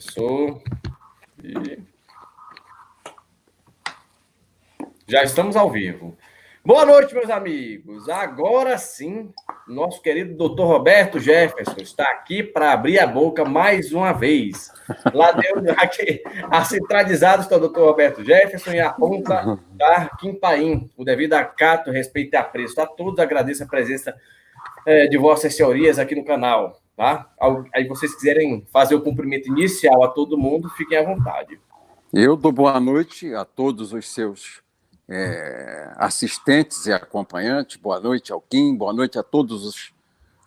Começou. E... já estamos ao vivo. Boa noite, meus amigos. Agora sim, nosso querido Dr. Roberto Jefferson está aqui para abrir a boca mais uma vez. Lá dentro, aqui, a centralizado está o Dr. Roberto Jefferson e a ponta da Kim Paim, o devido acato, respeito e apreço. A todos agradeço a presença de vossas senhorias aqui no canal. Tá? Aí vocês quiserem fazer o cumprimento inicial a todo mundo, fiquem à vontade. Eu dou boa noite a todos os seus assistentes e acompanhantes. Boa noite ao Kim, boa noite a todos os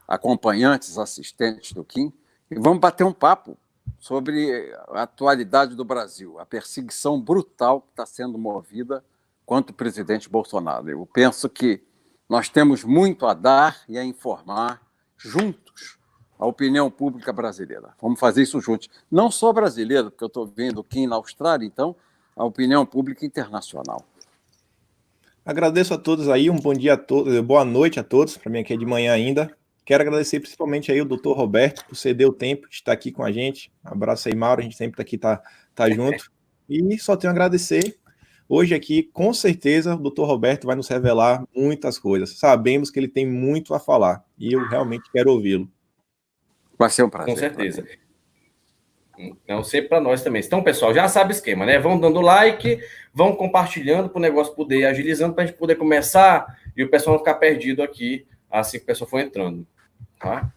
acompanhantes, assistentes do Kim. E vamos bater um papo sobre a atualidade do Brasil, a perseguição brutal que está sendo movida contra o presidente Bolsonaro. Eu penso que nós temos muito a dar e a informar juntos a opinião pública brasileira. Vamos fazer isso juntos. Não só brasileira, porque eu estou vendo o Kim na Austrália, então, a opinião pública internacional. Agradeço a todos aí, um bom dia a todos, boa noite a todos, para mim aqui é de manhã ainda. Quero agradecer principalmente aí o Dr. Roberto por ceder o tempo de estar aqui com a gente. Um abraço aí, Mauro, a gente sempre aqui tá junto. E só tenho a agradecer. Hoje aqui, com certeza, o Dr. Roberto vai nos revelar muitas coisas. Sabemos que ele tem muito a falar e eu realmente quero ouvi-lo. Vai ser um prazer. Com certeza. Então, sempre para nós também. Então, pessoal, já sabe o esquema, né? Vão dando like, vão compartilhando para o negócio poder ir agilizando, para a gente poder começar e o pessoal não ficar perdido aqui assim que o pessoal for entrando. Tá?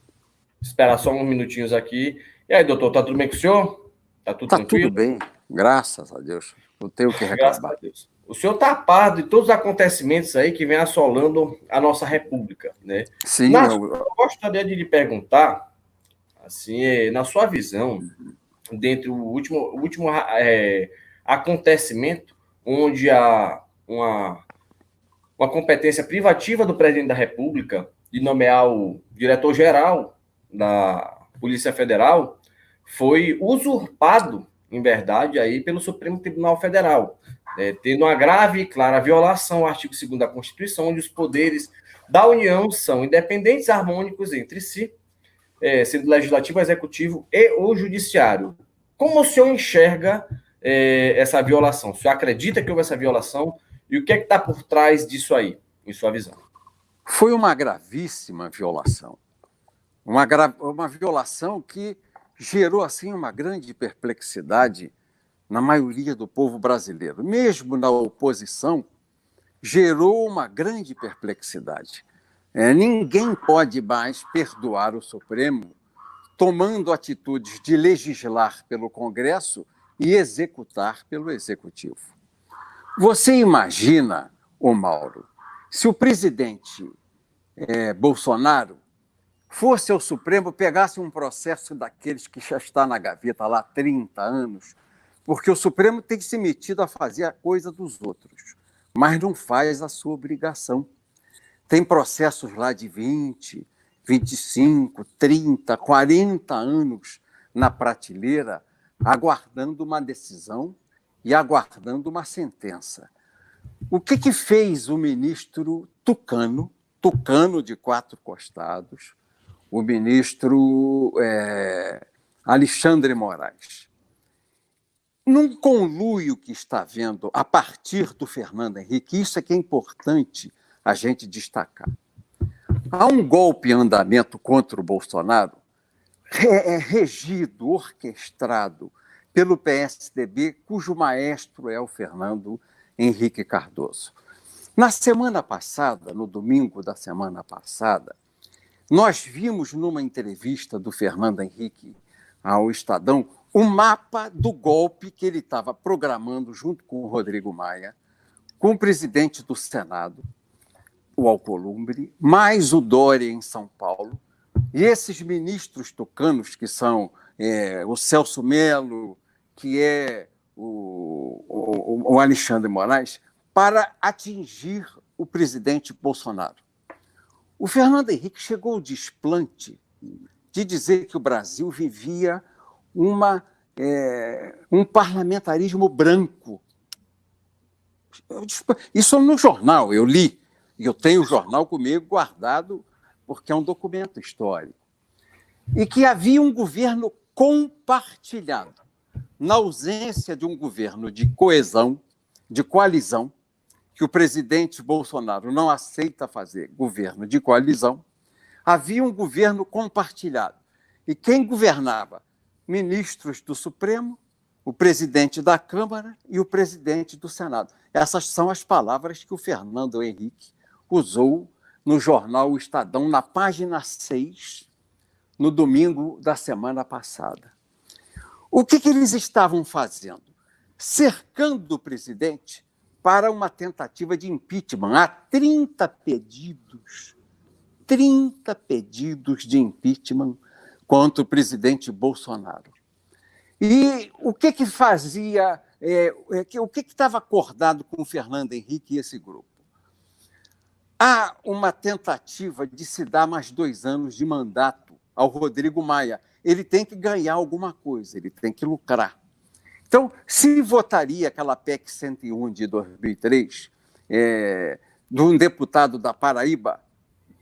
Esperar só uns minutinhos aqui. E aí, doutor, tá tudo bem com o senhor? Tá tudo tranquilo? Tudo bem, graças a Deus. Não tenho o que reclamar. Graças a Deus. O senhor está a par de todos os acontecimentos aí que vem assolando a nossa república, né? Sim. Eu gostaria de lhe perguntar, assim, na sua visão, dentro do último acontecimento onde há uma competência privativa do presidente da República de nomear o diretor-geral da Polícia Federal foi usurpado, em verdade, aí pelo Supremo Tribunal Federal, tendo uma grave e clara violação ao artigo 2º da Constituição, onde os poderes da União são independentes e harmônicos entre si, sendo legislativo, executivo e o judiciário. Como o senhor enxerga essa violação? O senhor acredita que houve essa violação? E o que é que está por trás disso aí, em sua visão? Foi uma gravíssima violação. Uma violação que gerou assim uma grande perplexidade na maioria do povo brasileiro. Mesmo na oposição, gerou uma grande perplexidade. Ninguém pode mais perdoar o Supremo tomando atitudes de legislar pelo Congresso e executar pelo Executivo. Você imagina, Mauro, se o presidente Bolsonaro fosse ao Supremo, pegasse um processo daqueles que já está na gaveta lá há 30 anos, porque o Supremo tem se metido a fazer a coisa dos outros, mas não faz a sua obrigação. Tem processos lá de 20, 25, 30, 40 anos na prateleira, aguardando uma decisão e aguardando uma sentença. O que fez o ministro Tucano de 4 costados, o ministro Alexandre Moraes? Num conluio que está havendo a partir do Fernando Henrique, isso é que é importante a gente destacar. Há um golpe em andamento contra o Bolsonaro, regido, orquestrado pelo PSDB, cujo maestro é o Fernando Henrique Cardoso. Na semana passada, no domingo da semana passada, nós vimos numa entrevista do Fernando Henrique ao Estadão o mapa do golpe que ele estava programando junto com o Rodrigo Maia, com o presidente do Senado, o Alcolumbre, mais o Dória em São Paulo, e esses ministros tucanos, que são o Celso Mello, que é o Alexandre Moraes, para atingir o presidente Bolsonaro. O Fernando Henrique chegou ao desplante de dizer que o Brasil vivia um parlamentarismo branco. Isso no jornal, eu li. E eu tenho o jornal comigo guardado, porque é um documento histórico. E que havia um governo compartilhado. na ausência de um governo de coesão, de coalizão, que o presidente Bolsonaro não aceita fazer governo de coalizão, havia um governo compartilhado. E quem governava? Ministros do Supremo, o presidente da Câmara e o presidente do Senado. Essas são as palavras que o Fernando Henrique usou no jornal O Estadão, na página 6, no domingo da semana passada. O que eles estavam fazendo? Cercando o presidente para uma tentativa de impeachment. Há 30 pedidos de impeachment contra o presidente Bolsonaro. E o que fazia, o que estava acordado com o Fernando Henrique e esse grupo? Há uma tentativa de se dar mais 2 anos de mandato ao Rodrigo Maia. Ele tem que ganhar alguma coisa, ele tem que lucrar. Então, se votaria aquela PEC 101 de 2003, de um deputado da Paraíba,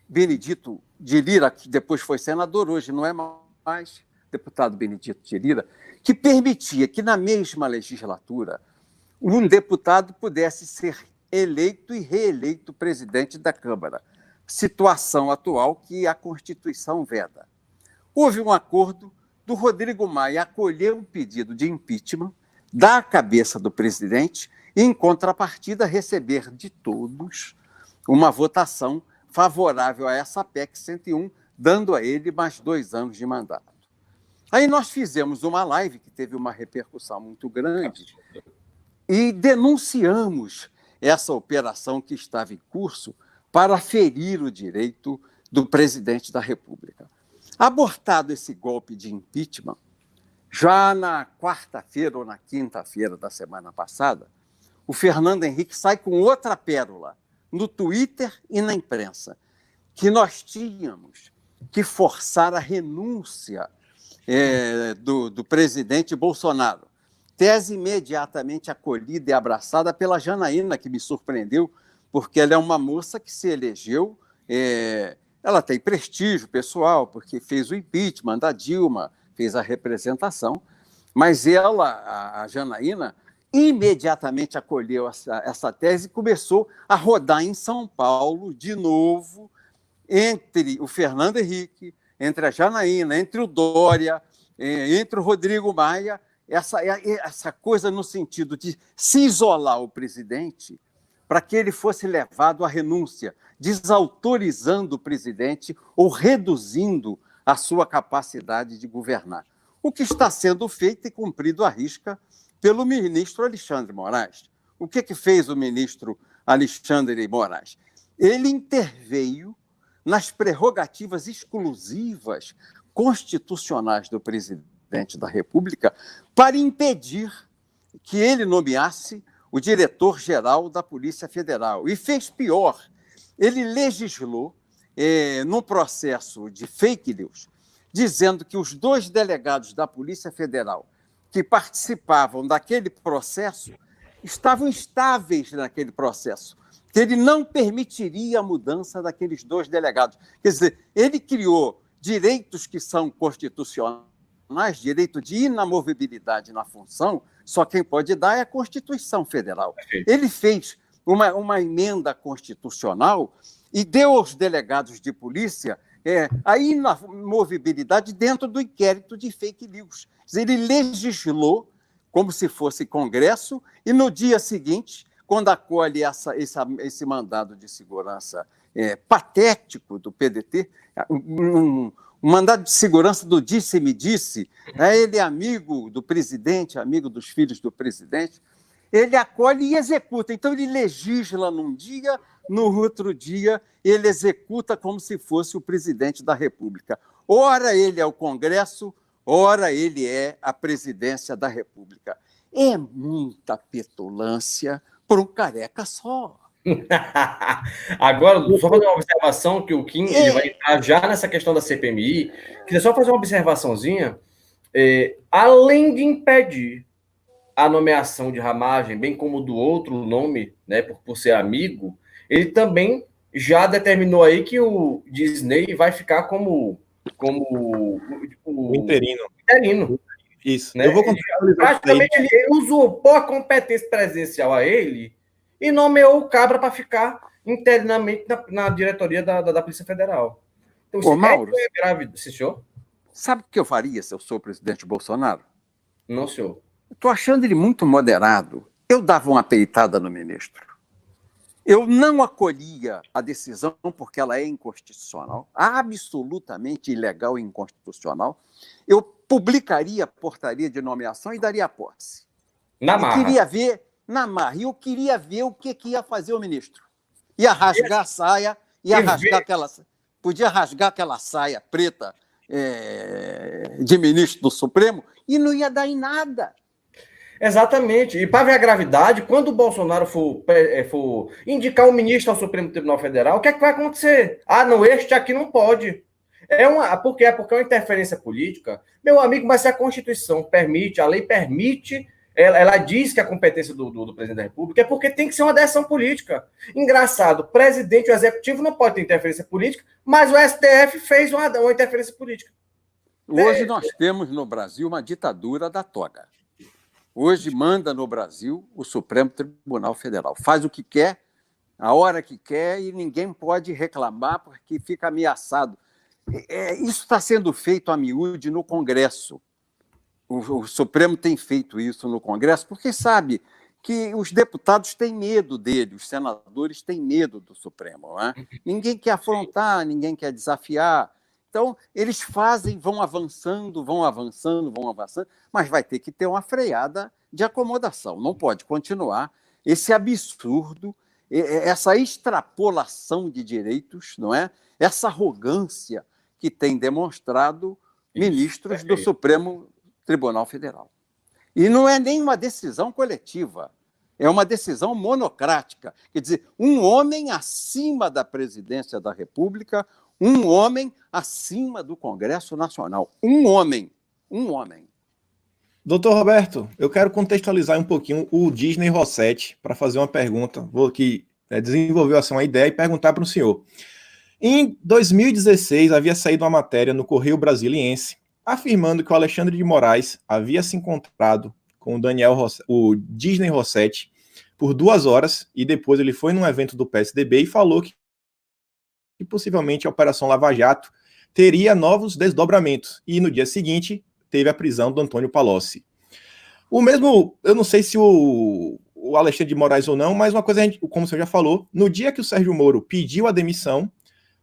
Benedito de Lira, que depois foi senador, hoje não é mais, deputado Benedito de Lira, que permitia que, na mesma legislatura, um deputado pudesse ser eleito e reeleito presidente da Câmara, situação atual que a Constituição veda. Houve um acordo do Rodrigo Maia acolher um pedido de impeachment da cabeça do presidente e, em contrapartida, receber de todos uma votação favorável a essa PEC 101, dando a ele mais 2 anos de mandato. Aí nós fizemos uma live que teve uma repercussão muito grande e denunciamos essa operação que estava em curso para ferir o direito do presidente da República. Abortado esse golpe de impeachment, já na quarta-feira ou na quinta-feira da semana passada, o Fernando Henrique sai com outra pérola no Twitter e na imprensa, que nós tínhamos que forçar a renúncia do presidente Bolsonaro. Tese imediatamente acolhida e abraçada pela Janaína, que me surpreendeu, porque ela é uma moça que se elegeu, ela tem prestígio pessoal, porque fez o impeachment da Dilma, fez a representação, mas ela, a Janaína, imediatamente acolheu essa tese e começou a rodar em São Paulo, de novo, entre o Fernando Henrique, entre a Janaína, entre o Dória, entre o Rodrigo Maia, essa coisa no sentido de se isolar o presidente para que ele fosse levado à renúncia, desautorizando o presidente ou reduzindo a sua capacidade de governar. O que está sendo feito e cumprido à risca pelo ministro Alexandre Moraes. O que fez o ministro Alexandre de Moraes? Ele interveio nas prerrogativas exclusivas constitucionais do presidente da República para impedir que ele nomeasse o diretor-geral da Polícia Federal. E fez pior, ele legislou num processo de fake news, dizendo que os 2 delegados da Polícia Federal que participavam daquele processo estavam estáveis naquele processo, que ele não permitiria a mudança daqueles 2 delegados. Quer dizer, ele criou direitos que são constitucionais, direito de inamovibilidade na função, só quem pode dar é a Constituição Federal. Ele fez uma emenda constitucional e deu aos delegados de polícia a inamovibilidade dentro do inquérito de fake news. Ele legislou como se fosse Congresso e, no dia seguinte, quando acolhe esse mandado de segurança patético do PDT, um mandado de segurança do disse-me-disse, ele é amigo do presidente, amigo dos filhos do presidente, ele acolhe e executa. Então, ele legisla num dia, no outro dia, ele executa como se fosse o presidente da República. Ora ele é o Congresso, ora ele é a presidência da República. É muita petulância por um careca só. Agora, só fazer uma observação que o Kim ele vai entrar já nessa questão da CPMI. Queria só fazer uma observaçãozinha. Além de impedir a nomeação de Ramagem, bem como do outro nome, né, por ser amigo, ele também já determinou aí que o Disney vai ficar como o interino. Isso. Né? Eu vou contextualizar isso aí. Praticamente ele usurpou a competência presidencial a ele e nomeou o Cabra para ficar internamente na diretoria da Polícia Federal. Então, Ô, Mauro, é grave, senhor? sabe o que eu faria se eu sou o presidente Bolsonaro? Não, senhor. Estou achando ele muito moderado. Eu dava uma peitada no ministro. Eu não acolhia a decisão porque ela é inconstitucional, absolutamente ilegal e inconstitucional. Eu publicaria a portaria de nomeação e daria posse. Na E marra. queria ver, na marra, e eu queria ver o que ia fazer o ministro. Ia rasgar a saia, podia rasgar aquela saia preta de ministro do Supremo e não ia dar em nada. Exatamente. E para ver a gravidade, quando o Bolsonaro for indicar um ministro ao Supremo Tribunal Federal, o que é que vai acontecer? Ah, não, este aqui não pode. Por quê? Porque é uma interferência política. Meu amigo, mas se a Constituição permite, a lei permite, ela diz que a competência do presidente da República é porque tem que ser uma decisão política. Engraçado, o presidente e o executivo não pode ter interferência política, mas o STF fez uma interferência política. Hoje nós temos no Brasil uma ditadura da toga. Hoje manda no Brasil o Supremo Tribunal Federal. Faz o que quer, a hora que quer, e ninguém pode reclamar porque fica ameaçado. Isso está sendo feito a miúde no Congresso. O Supremo tem feito isso no Congresso porque sabe que os deputados têm medo dele, os senadores têm medo do Supremo. Não é? Ninguém quer afrontar, ninguém quer desafiar. Então, eles fazem, vão avançando, mas vai ter que ter uma freada de acomodação. Não pode continuar esse absurdo, essa extrapolação de direitos, não é? Essa arrogância que tem demonstrado ministros do Supremo Tribunal Federal. E não é nem uma decisão coletiva, é uma decisão monocrática. Quer dizer, um homem acima da presidência da República, um homem acima do Congresso Nacional. Um homem. Doutor Roberto, eu quero contextualizar um pouquinho o Disney Rossetti para fazer uma pergunta. Vou aqui desenvolver assim, uma ideia e perguntar para o senhor. Em 2016, havia saído uma matéria no Correio Brasiliense afirmando que o Alexandre de Moraes havia se encontrado com o Disney Rossetti por 2 horas e depois ele foi num evento do PSDB e falou que possivelmente a Operação Lava Jato teria novos desdobramentos. E no dia seguinte, teve a prisão do Antônio Palocci. O mesmo, eu não sei se o Alexandre de Moraes ou não, mas uma coisa, como você já falou, no dia que o Sérgio Moro pediu a demissão,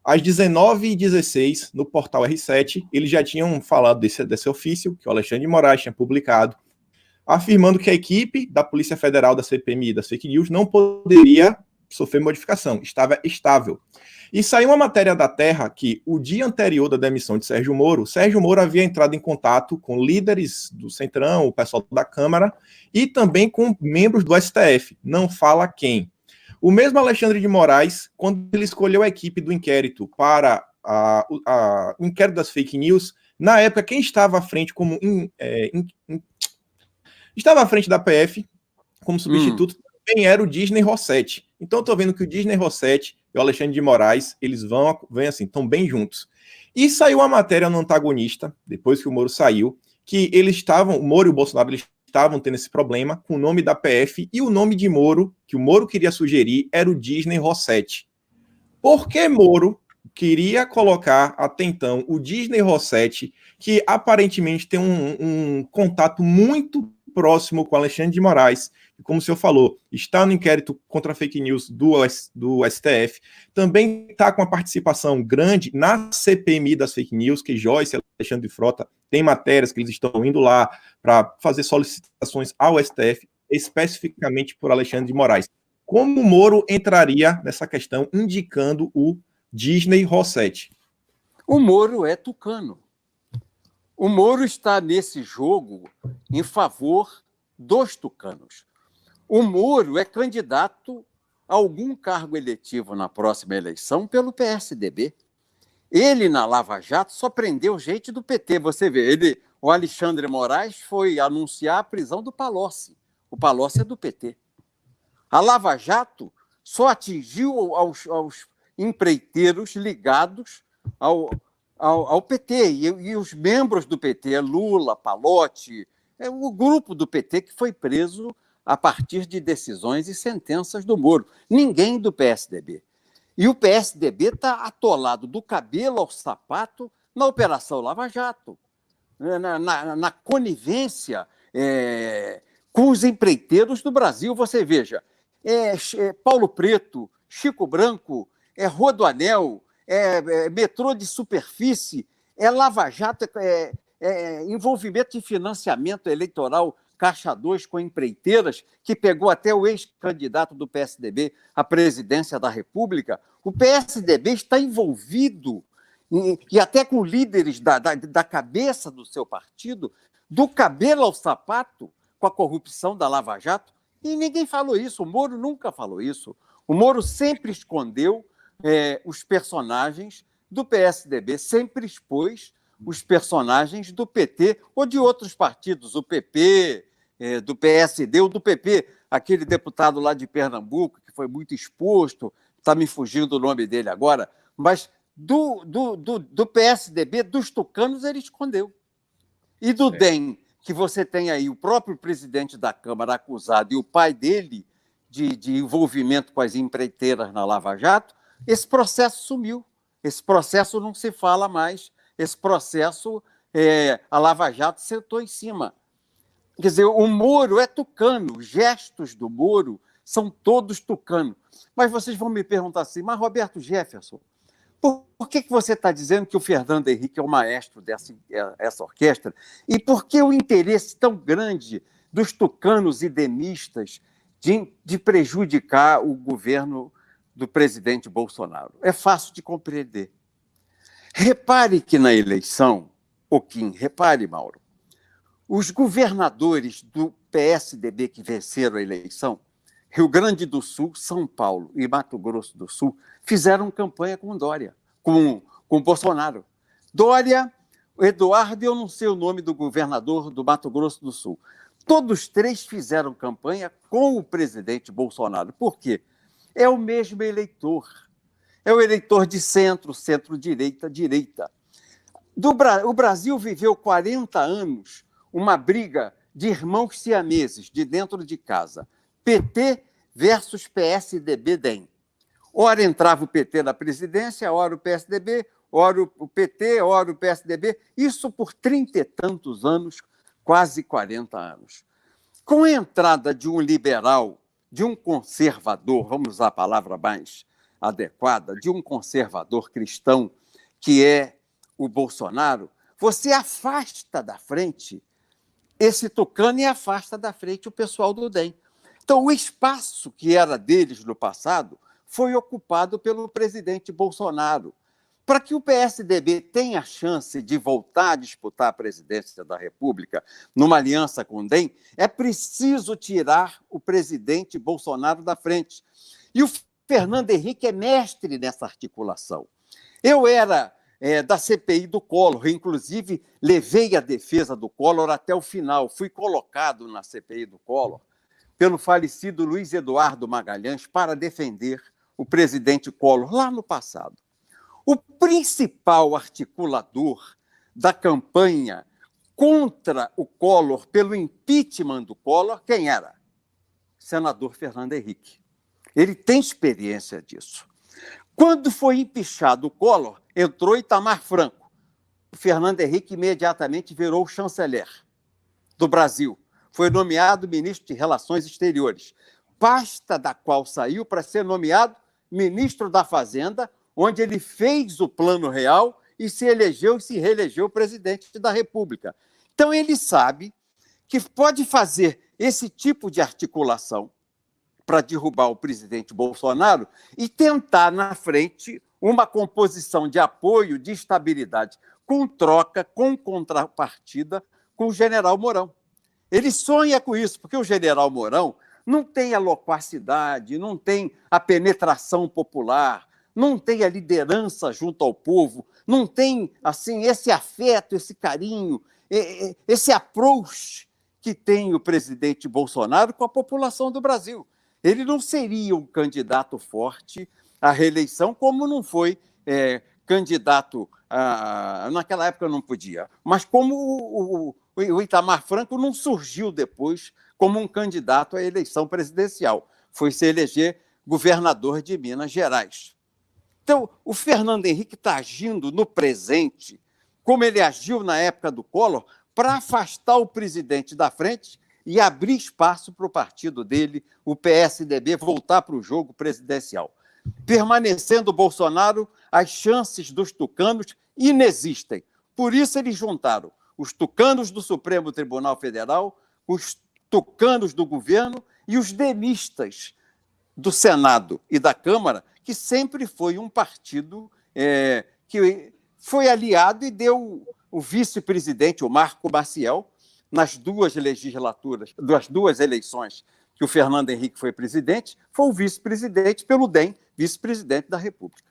às 19h16, no portal R7, eles já tinham falado desse ofício, que o Alexandre de Moraes tinha publicado, afirmando que a equipe da Polícia Federal, da CPMI, das fake news, não poderia sofrer modificação, estava estável. E saiu uma matéria da Terra que, o dia anterior da demissão de Sérgio Moro havia entrado em contato com líderes do Centrão, o pessoal da Câmara, e também com membros do STF, não fala quem. O mesmo Alexandre de Moraes, quando ele escolheu a equipe do inquérito para o inquérito das fake news, na época, quem estava à frente estava à frente da PF como substituto também era o Disney Rossetti. Então, eu estou vendo que o Disney Rossetti e o Alexandre de Moraes, eles vêm assim, estão bem juntos. E saiu uma matéria no Antagonista, depois que o Moro saiu, que o Moro e o Bolsonaro, eles estavam tendo esse problema com o nome da PF e o nome de Moro, que o Moro queria sugerir, era o Disney Rossetti. Por que Moro queria colocar, até então, o Disney Rossetti, que aparentemente tem um contato muito próximo com Alexandre de Moraes, e como o senhor falou, está no inquérito contra fake news do STF, também está com a participação grande na CPMI das fake news, que Joyce e Alexandre de Frota têm matérias que eles estão indo lá para fazer solicitações ao STF, especificamente por Alexandre de Moraes. Como o Moro entraria nessa questão indicando o Disney Rossetti? O Moro é tucano. O Moro está nesse jogo em favor dos tucanos. O Moro é candidato a algum cargo eletivo na próxima eleição pelo PSDB. Ele, na Lava Jato, só prendeu gente do PT. Você vê, o Alexandre Moraes foi anunciar a prisão do Palocci. O Palocci é do PT. A Lava Jato só atingiu aos empreiteiros ligados ao PT, e os membros do PT, Lula, Palotti, o grupo do PT que foi preso a partir de decisões e sentenças do Moro. Ninguém do PSDB. E o PSDB está atolado do cabelo ao sapato na Operação Lava Jato, na conivência com os empreiteiros do Brasil. Você veja, Paulo Preto, Chico Branco, Rodoanel, metrô de superfície, Lava Jato, envolvimento de financiamento eleitoral Caixa 2 com empreiteiras, que pegou até o ex-candidato do PSDB à presidência da República. O PSDB está envolvido, e até com líderes da cabeça do seu partido, do cabelo ao sapato, com a corrupção da Lava Jato, e ninguém falou isso. O Moro nunca falou isso. O Moro sempre escondeu os personagens do PSDB, sempre expôs os personagens do PT ou de outros partidos, o PP, do PSD ou do PP, aquele deputado lá de Pernambuco, que foi muito exposto, está me fugindo o nome dele agora, mas do PSDB, dos tucanos, ele escondeu. E do DEM, que você tem aí o próprio presidente da Câmara acusado e o pai dele de envolvimento com as empreiteiras na Lava Jato, esse processo sumiu. Esse processo não se fala mais. Esse processo, a Lava Jato sentou em cima. Quer dizer, o Moro é tucano, os gestos do Moro são todos tucanos. Mas vocês vão me perguntar assim, mas Roberto Jefferson, por que você está dizendo que o Fernando Henrique é o maestro dessa orquestra? E por que o interesse tão grande dos tucanos e demistas de prejudicar o governo do presidente Bolsonaro? É fácil de compreender. Repare que na eleição, repare, Mauro, os governadores do PSDB que venceram a eleição, Rio Grande do Sul, São Paulo e Mato Grosso do Sul, fizeram campanha com Dória, com Bolsonaro. Dória, Eduardo, eu não sei o nome do governador do Mato Grosso do Sul. Todos três fizeram campanha com o presidente Bolsonaro. Por quê? É o mesmo eleitor. É o eleitor de centro, centro-direita, direita. O Brasil viveu 40 anos uma briga de irmãos siameses, de dentro de casa. PT versus PSDB-DEM. Ora entrava o PT na presidência, ora o PSDB, ora o PT, ora o PSDB. Isso por 30 e tantos anos, quase 40 anos. Com a entrada de um liberal, de um conservador, vamos usar a palavra mais adequada, de um conservador cristão, que é o Bolsonaro, você afasta da frente esse tucano e afasta da frente o pessoal do DEM. Então, o espaço que era deles no passado foi ocupado pelo presidente Bolsonaro. Para que o PSDB tenha a chance de voltar a disputar a presidência da República numa aliança com o DEM, é preciso tirar o presidente Bolsonaro da frente. E o Fernando Henrique é mestre nessa articulação. Eu era da CPI do Collor, inclusive levei a defesa do Collor até o final, fui colocado na CPI do Collor pelo falecido Luiz Eduardo Magalhães para defender o presidente Collor lá no passado. O principal articulador da campanha contra o Collor, pelo impeachment do Collor, quem era? Senador Fernando Henrique. Ele tem experiência disso. Quando foi empichado o Collor, entrou Itamar Franco. O Fernando Henrique imediatamente virou chanceler do Brasil. Foi nomeado ministro de Relações Exteriores, pasta da qual saiu para ser nomeado ministro da Fazenda, onde ele fez o Plano Real e se elegeu e se reelegeu presidente da República. Então, ele sabe que pode fazer esse tipo de articulação para derrubar o presidente Bolsonaro e tentar, na frente, uma composição de apoio, de estabilidade, com troca, com contrapartida com o general Mourão. Ele sonha com isso, porque o general Mourão não tem a loquacidade, não tem a penetração popular, não tem a liderança junto ao povo, não tem assim esse afeto, esse carinho, esse approach que tem o presidente Bolsonaro com a população do Brasil. Ele não seria um candidato forte à reeleição, como não foi candidato naquela época não podia, mas como o Itamar Franco não surgiu depois como um candidato à eleição presidencial, foi se eleger governador de Minas Gerais. Então, o Fernando Henrique está agindo no presente, como ele agiu na época do Collor, para afastar o presidente da frente e abrir espaço para o partido dele, o PSDB, voltar para o jogo presidencial. Permanecendo o Bolsonaro, as chances dos tucanos inexistem. Por isso, eles juntaram os tucanos do Supremo Tribunal Federal, os tucanos do governo e os demistas do Senado e da Câmara, que sempre foi um partido que foi aliado e deu o vice-presidente, o Marco Maciel, nas duas legislaturas, das duas eleições que o Fernando Henrique foi presidente, foi o vice-presidente pelo DEM, vice-presidente da República.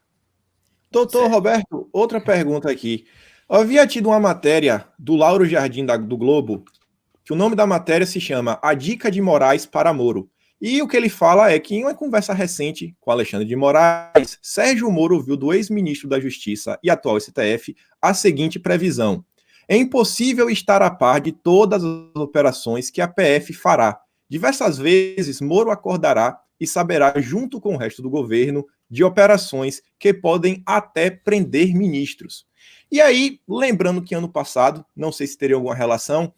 Doutor Roberto, outra pergunta aqui. Eu havia tido uma matéria do Lauro Jardim do Globo, que o nome da matéria se chama A Dica de Moraes para Moro. E o que ele fala é que em uma conversa recente com Alexandre de Moraes, Sérgio Moro ouviu do ex-ministro da Justiça e atual STF a seguinte previsão: é impossível estar a par de todas as operações que a PF fará. Diversas vezes, Moro acordará e saberá, junto com o resto do governo, de operações que podem até prender ministros. E aí, lembrando que ano passado, não sei se teria alguma relação,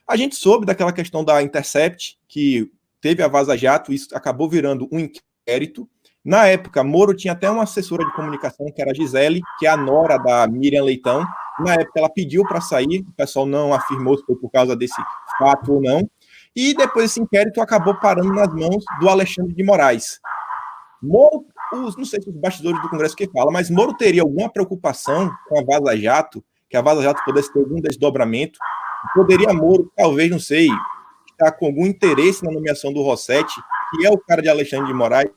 a gente soube daquela questão da Intercept, que teve a Vaza Jato, isso acabou virando um inquérito. Na época, Moro tinha até uma assessora de comunicação, que era a Gisele, que é a nora da Miriam Leitão. Na época, ela pediu para sair, o pessoal não afirmou se foi por causa desse fato ou não. E depois esse inquérito acabou parando nas mãos do Alexandre de Moraes. Moro, não sei se os bastidores do Congresso que fala, mas Moro teria alguma preocupação com a Vaza Jato, que a Vaza Jato pudesse ter algum desdobramento? Poderia Moro, talvez, não sei, estar com algum interesse na nomeação do Rossetti, que é o cara de Alexandre de Moraes,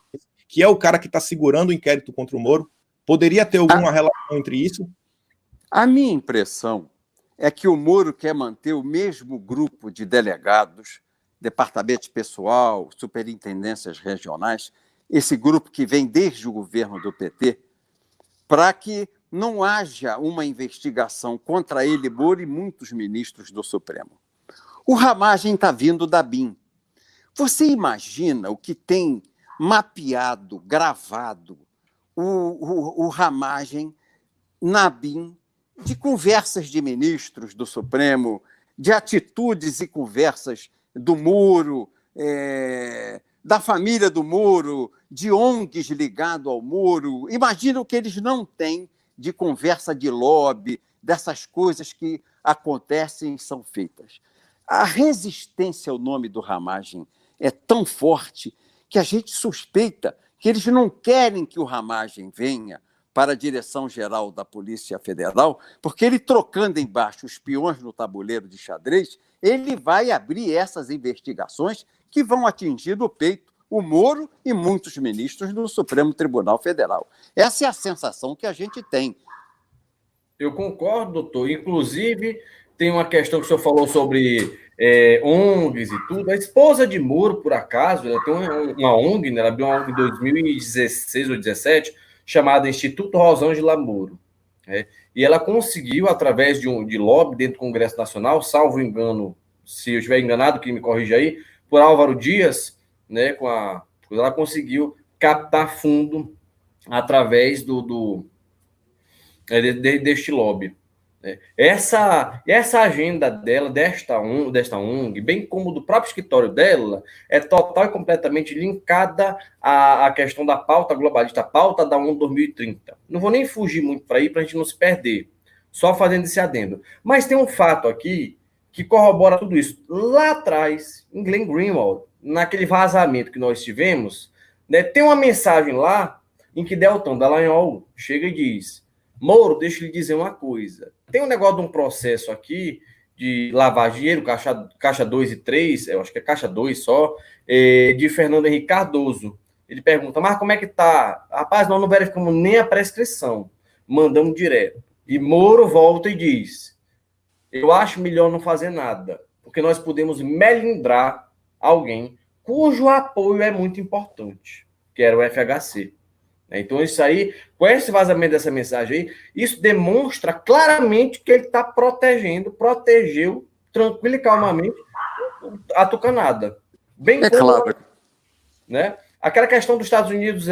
que é o cara que está segurando o inquérito contra o Moro? Poderia ter alguma relação entre isso? A minha impressão é que o Moro quer manter o mesmo grupo de delegados, departamento de pessoal, superintendências regionais, esse grupo que vem desde o governo do PT, para que não haja uma investigação contra ele, Moro, e muitos ministros do Supremo. O Ramagem está vindo da BIM. Você imagina o que tem mapeado, gravado o Ramagem na BIM, de conversas de ministros do Supremo, de atitudes e conversas do Moro, da família do Moro, de ONGs ligadas ao Moro. Imagina o que eles não têm de conversa de lobby, dessas coisas que acontecem e são feitas. A resistência ao nome do Ramagem é tão forte que a gente suspeita que eles não querem que o Ramagem venha para a direção-geral da Polícia Federal, porque ele, trocando embaixo os peões no tabuleiro de xadrez, ele vai abrir essas investigações que vão atingir no peito o Moro e muitos ministros do Supremo Tribunal Federal. Essa é a sensação que a gente tem. Eu concordo, doutor. Inclusive, tem uma questão que o senhor falou sobre ONGs e tudo. A esposa de Moro, por acaso, ela tem uma ONG, né? Ela abriu uma ONG em 2016 ou 2017, chamada Instituto Rosângela Moro. E ela conseguiu, através de lobby dentro do Congresso Nacional, salvo engano, se eu estiver enganado, que me corrija aí, por Álvaro Dias, né, ela conseguiu captar fundo através deste lobby. Essa agenda dela, desta ONG, bem como do próprio escritório dela, é total e completamente linkada à questão da pauta globalista, a pauta da ONU 2030. Não vou nem fugir muito para aí, para a gente não se perder, só fazendo esse adendo. Mas tem um fato aqui que corrobora tudo isso. Lá atrás, em Glenn Greenwald, naquele vazamento que nós tivemos, né, tem uma mensagem lá em que Deltan Dallagnol chega e diz: Moro, deixa eu lhe dizer uma coisa. Tem um negócio de um processo aqui de lavar dinheiro, caixa 2 e 3, eu acho que é caixa 2 só, de Fernando Henrique Cardoso. Ele pergunta, mas como é que tá? Rapaz, nós não verificamos nem a prescrição. Mandamos direto. E Moro volta e diz, eu acho melhor não fazer nada, porque nós podemos melindrar alguém cujo apoio é muito importante, que era o FHC. né? Então, isso aí, com esse vazamento dessa mensagem aí, isso demonstra claramente que ele está protegeu tranquilo e calmamente a tucanada. Bem É como, claro. né? Aquela questão dos Estados Unidos,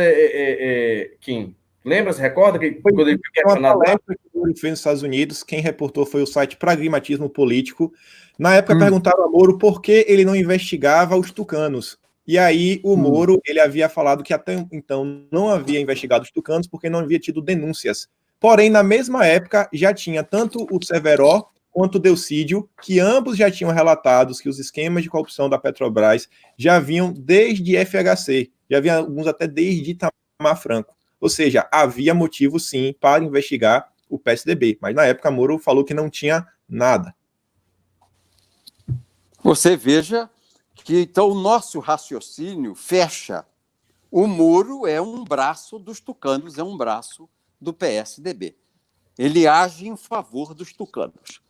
Kim, lembra, se recorda que quando ele foi questionado lá? Que ele fez nos Estados Unidos, quem reportou foi o site Pragmatismo Político. Na época perguntaram a Moro por que ele não investigava os tucanos. E aí o Moro, ele havia falado que até então não havia investigado os tucanos porque não havia tido denúncias. Porém, na mesma época, já tinha tanto o Severo quanto o Delcídio, que ambos já tinham relatados que os esquemas de corrupção da Petrobras já vinham desde FHC, já havia alguns até desde Itamar Franco. Ou seja, havia motivo, sim, para investigar o PSDB. Mas, na época, Moro falou que não tinha nada. Você veja que, então, o nosso raciocínio fecha. O Moro é um braço dos tucanos, é um braço do PSDB. Ele age em favor dos tucanos.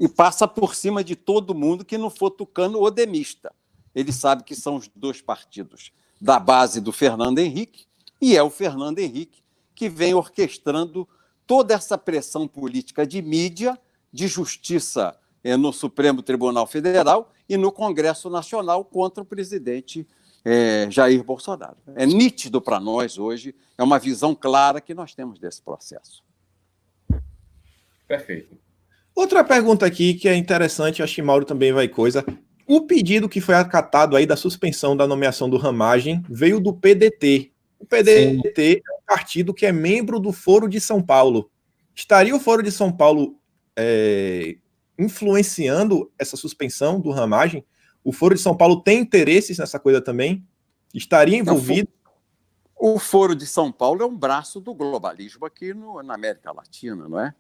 E passa por cima de todo mundo que não for tucano ou demista. Ele sabe que são os dois partidos da base do Fernando Henrique, e é o Fernando Henrique que vem orquestrando toda essa pressão política de mídia, de justiça no Supremo Tribunal Federal e no Congresso Nacional contra o presidente Jair Bolsonaro. É nítido para nós hoje, é uma visão clara que nós temos desse processo. Perfeito. Outra pergunta aqui que é interessante, acho que Mauro também vai coisa. O pedido que foi acatado aí da suspensão da nomeação do Ramagem veio do PDT. O PDT é um partido que é membro do Foro de São Paulo. Estaria o Foro de São Paulo influenciando essa suspensão do Ramagem? O Foro de São Paulo tem interesses nessa coisa também? Estaria envolvido? O Foro de São Paulo é um braço do globalismo aqui na América Latina, não é?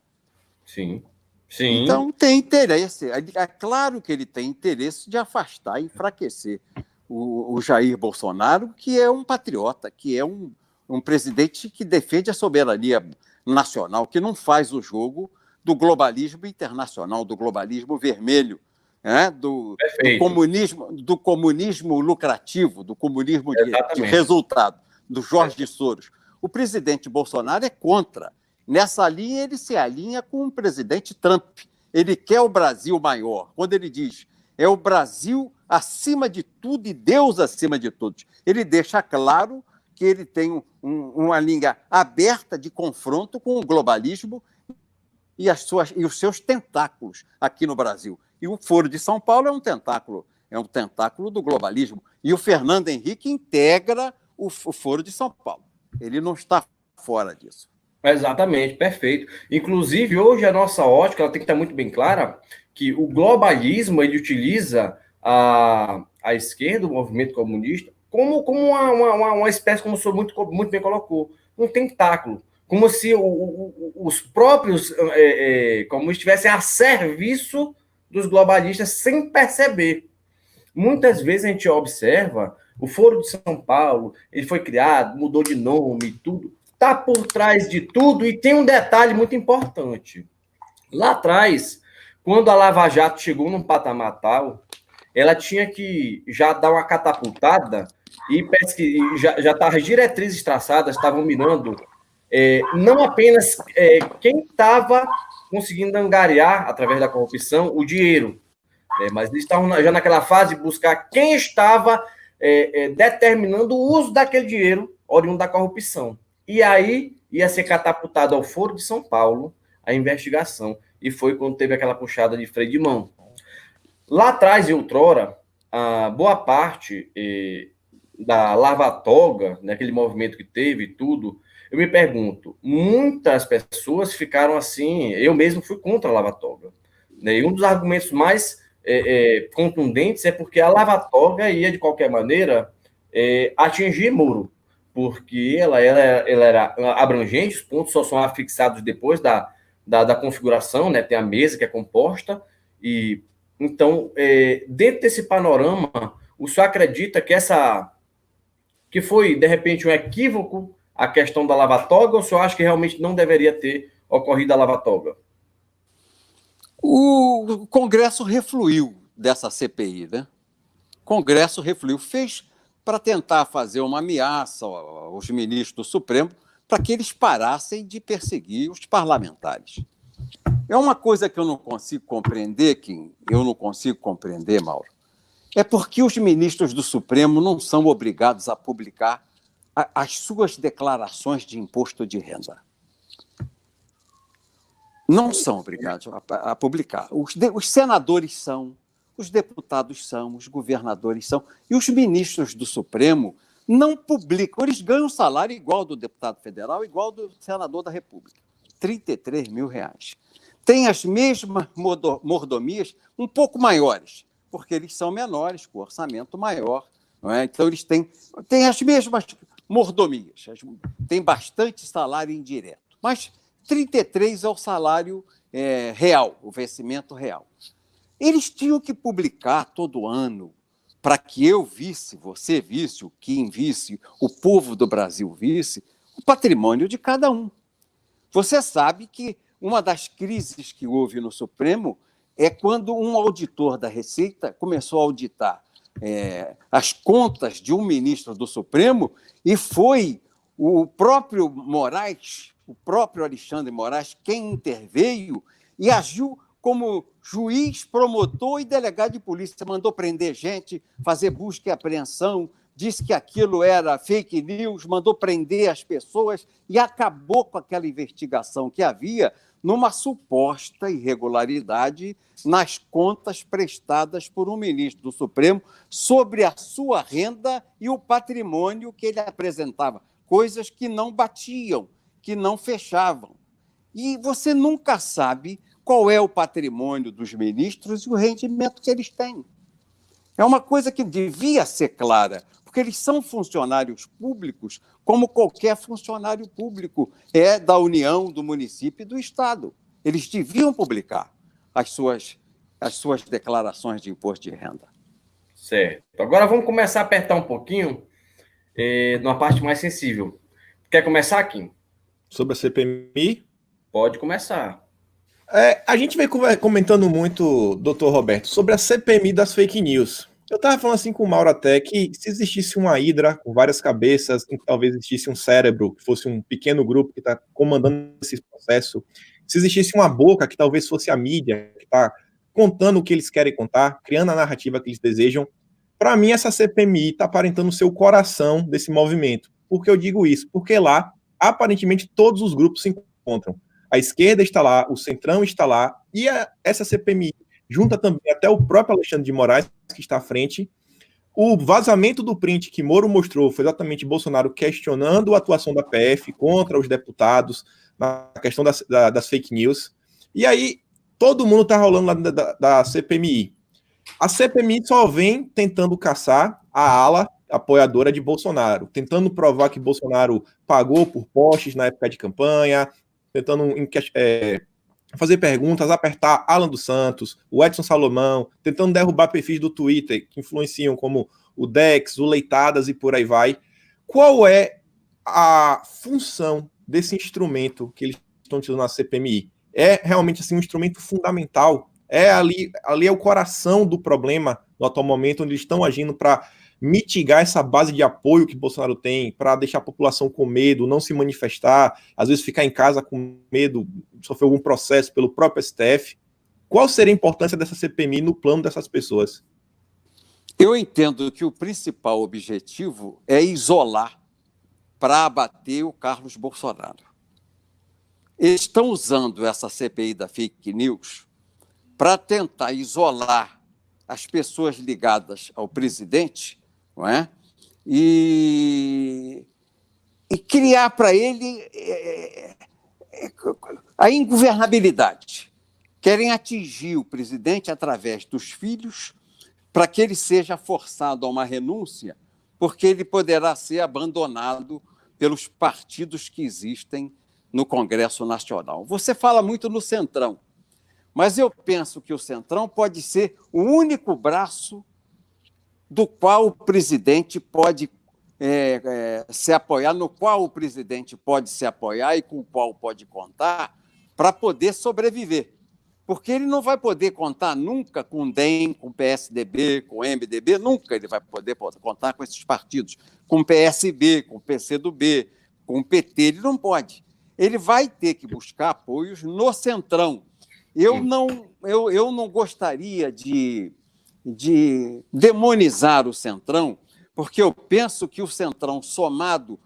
Sim. Sim. Então tem interesse. É claro que ele tem interesse de afastar, enfraquecer o Jair Bolsonaro, que é um patriota, que é um presidente que defende a soberania nacional, que não faz o jogo do globalismo internacional, do globalismo vermelho, né? do comunismo lucrativo, do comunismo de resultado, do Jorge Soros. O presidente Bolsonaro é contra. Nessa linha, ele se alinha com o presidente Trump. Ele quer o Brasil maior. Quando ele diz é o Brasil acima de tudo e Deus acima de todos, ele deixa claro que ele tem uma linha aberta de confronto com o globalismo e os seus tentáculos aqui no Brasil. E o Foro de São Paulo é um tentáculo do globalismo. E o Fernando Henrique integra o Foro de São Paulo. Ele não está fora disso. Exatamente, perfeito. Inclusive, hoje a nossa ótica ela tem que estar muito bem clara que o globalismo ele utiliza a esquerda, o movimento comunista, como uma espécie, como o senhor muito bem colocou, um tentáculo, como se os próprios comunistas estivessem a serviço dos globalistas sem perceber. Muitas vezes a gente observa o Foro de São Paulo, ele foi criado, mudou de nome e tudo, está por trás de tudo e tem um detalhe muito importante. Lá atrás, quando a Lava Jato chegou num patamar tal, ela tinha que já dar uma catapultada e já as diretrizes traçadas estavam mirando não apenas quem estava conseguindo angariar, através da corrupção, o dinheiro, mas eles estavam já naquela fase de buscar quem estava determinando o uso daquele dinheiro oriundo da corrupção. E aí ia ser catapultado ao Foro de São Paulo a investigação. E foi quando teve aquela puxada de freio de mão. Lá atrás, e outrora, a boa parte da lava-toga, naquele movimento que teve e tudo, eu me pergunto, muitas pessoas ficaram assim, eu mesmo fui contra a lava-toga. E um dos argumentos mais contundentes é porque a lava-toga ia, de qualquer maneira, atingir Moro, porque ela era abrangente, os pontos só são afixados depois da configuração, né? Tem a mesa que é composta, e então, dentro desse panorama, o senhor acredita que foi, de repente, um equívoco a questão da lava-toga, ou o senhor acha que realmente não deveria ter ocorrido a lava-toga? O Congresso refluiu dessa CPI, né? O Congresso refluiu, fez para tentar fazer uma ameaça aos ministros do Supremo para que eles parassem de perseguir os parlamentares. É uma coisa que eu não consigo compreender, Kim, eu não consigo compreender, Mauro, é porque os ministros do Supremo não são obrigados a publicar as suas declarações de imposto de renda. Não são obrigados a publicar. Os senadores são, os deputados são, os governadores são, e os ministros do Supremo não publicam. Eles ganham salário igual do deputado federal, igual do senador da República. R$ 33 mil. Tem as mesmas mordomias, um pouco maiores, porque eles são menores, com orçamento maior. Não é? Então, eles têm as mesmas mordomias, tem bastante salário indireto. Mas 33 é o salário real, o vencimento real. Eles tinham que publicar todo ano, para que eu visse, você visse, o Kim visse, o povo do Brasil visse, o patrimônio de cada um. Você sabe que uma das crises que houve no Supremo é quando um auditor da Receita começou a auditar as contas de um ministro do Supremo e foi o próprio Moraes, o próprio Alexandre Moraes, quem interveio e agiu como juiz, promotor e delegado de polícia. Mandou prender gente, fazer busca e apreensão, disse que aquilo era fake news, mandou prender as pessoas e acabou com aquela investigação que havia numa suposta irregularidade nas contas prestadas por um ministro do Supremo sobre a sua renda e o patrimônio que ele apresentava, coisas que não batiam, que não fechavam. E você nunca sabe qual é o patrimônio dos ministros e o rendimento que eles têm. É uma coisa que devia ser clara, porque eles são funcionários públicos, como qualquer funcionário público da União, do município e do Estado. Eles deviam publicar as suas declarações de imposto de renda. Certo. Agora vamos começar a apertar um pouquinho numa parte mais sensível. Quer começar, Kim? Sobre a CPMI? Pode começar. A gente vem comentando muito, doutor Roberto, sobre a CPMI das fake news. Eu estava falando assim com o Mauro até que se existisse uma hidra com várias cabeças, em que talvez existisse um cérebro, que fosse um pequeno grupo que está comandando esse processo, se existisse uma boca que talvez fosse a mídia, que está contando o que eles querem contar, criando a narrativa que eles desejam, para mim essa CPMI está aparentando ser o coração desse movimento. Por que eu digo isso? Porque lá, aparentemente, todos os grupos se encontram. A esquerda está lá, o centrão está lá, e essa CPMI junta também até o próprio Alexandre de Moraes, que está à frente. O vazamento do print que Moro mostrou foi exatamente Bolsonaro questionando a atuação da PF contra os deputados na questão das fake news. E aí, todo mundo está rolando lá da CPMI. A CPMI só vem tentando caçar a ala apoiadora de Bolsonaro, tentando provar que Bolsonaro pagou por posts na época de campanha, tentando fazer perguntas, apertar Alan dos Santos, o Edson Salomão, tentando derrubar perfis do Twitter que influenciam como o Dex, o Leitadas e por aí vai. Qual é a função desse instrumento que eles estão utilizando na CPMI? É realmente assim, um instrumento fundamental? Ali é o coração do problema no atual momento, onde eles estão agindo para mitigar essa base de apoio que Bolsonaro tem, para deixar a população com medo, não se manifestar, às vezes ficar em casa com medo, sofrer algum processo pelo próprio STF. Qual seria a importância dessa CPMI no plano dessas pessoas? Eu entendo que o principal objetivo é isolar para abater o Carlos Bolsonaro. Eles estão usando essa CPI da fake news para tentar isolar as pessoas ligadas ao presidente, não é? E criar para ele a ingovernabilidade. Querem atingir o presidente através dos filhos para que ele seja forçado a uma renúncia, porque ele poderá ser abandonado pelos partidos que existem no Congresso Nacional. Você fala muito no Centrão, mas eu penso que o Centrão pode ser o único braço do qual o presidente pode se apoiar, no qual o presidente pode se apoiar e com o qual pode contar para poder sobreviver. porque ele não vai poder contar nunca com o DEM, com o PSDB, com o MDB, nunca ele vai poder contar com esses partidos, com o PSB, com o PCdoB, com o PT, ele não pode. Ele vai ter que buscar apoios no Centrão. Eu não gostaria de demonizar o Centrão, porque eu penso que o Centrão, somado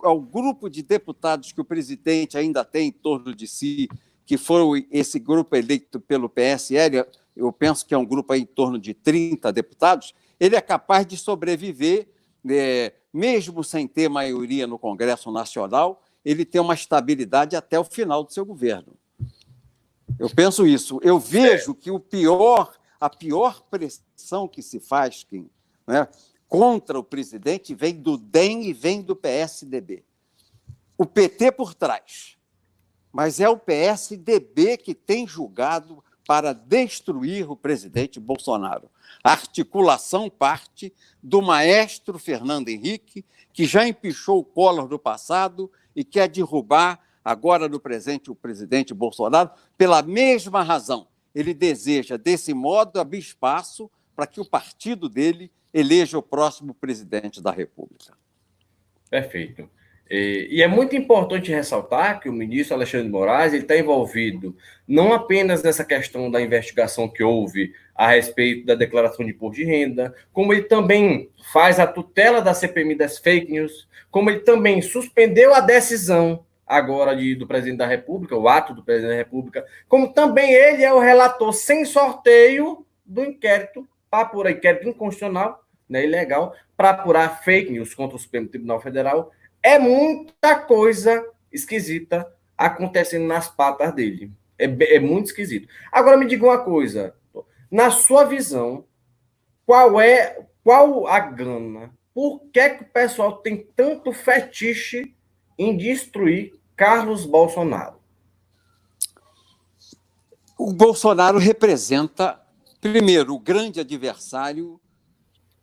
ao grupo de deputados que o presidente ainda tem em torno de si, que foi esse grupo eleito pelo PSL, eu penso que é um grupo aí em torno de 30 deputados, ele é capaz de sobreviver, mesmo sem ter maioria no Congresso Nacional, ele tem uma estabilidade até o final do seu governo. Eu penso isso. Eu vejo que a pior pressão que se faz contra o presidente vem do DEM e vem do PSDB. O PT por trás. Mas é o PSDB que tem julgado para destruir o presidente Bolsonaro. A articulação parte do maestro Fernando Henrique, que já empichou o Collor no passado e quer derrubar, agora no presente, o presidente Bolsonaro, pela mesma razão. Ele deseja, desse modo, abrir espaço para que o partido dele eleja o próximo presidente da República. Perfeito. E é muito importante ressaltar que o ministro Alexandre de Moraes está envolvido não apenas nessa questão da investigação que houve a respeito da declaração de imposto de renda, como ele também faz a tutela da CPMI das fake news, como ele também suspendeu a decisão agora do presidente da República, o ato do presidente da República, como também ele é o relator sem sorteio do inquérito, para apurar inquérito inconstitucional, né, ilegal, para apurar fake news contra o Supremo Tribunal Federal. É muita coisa esquisita acontecendo nas patas dele. É muito esquisito. Agora me diga uma coisa. Na sua visão, qual a gana? Por que o pessoal tem tanto fetiche em destruir Carlos Bolsonaro? O Bolsonaro representa, primeiro, o grande adversário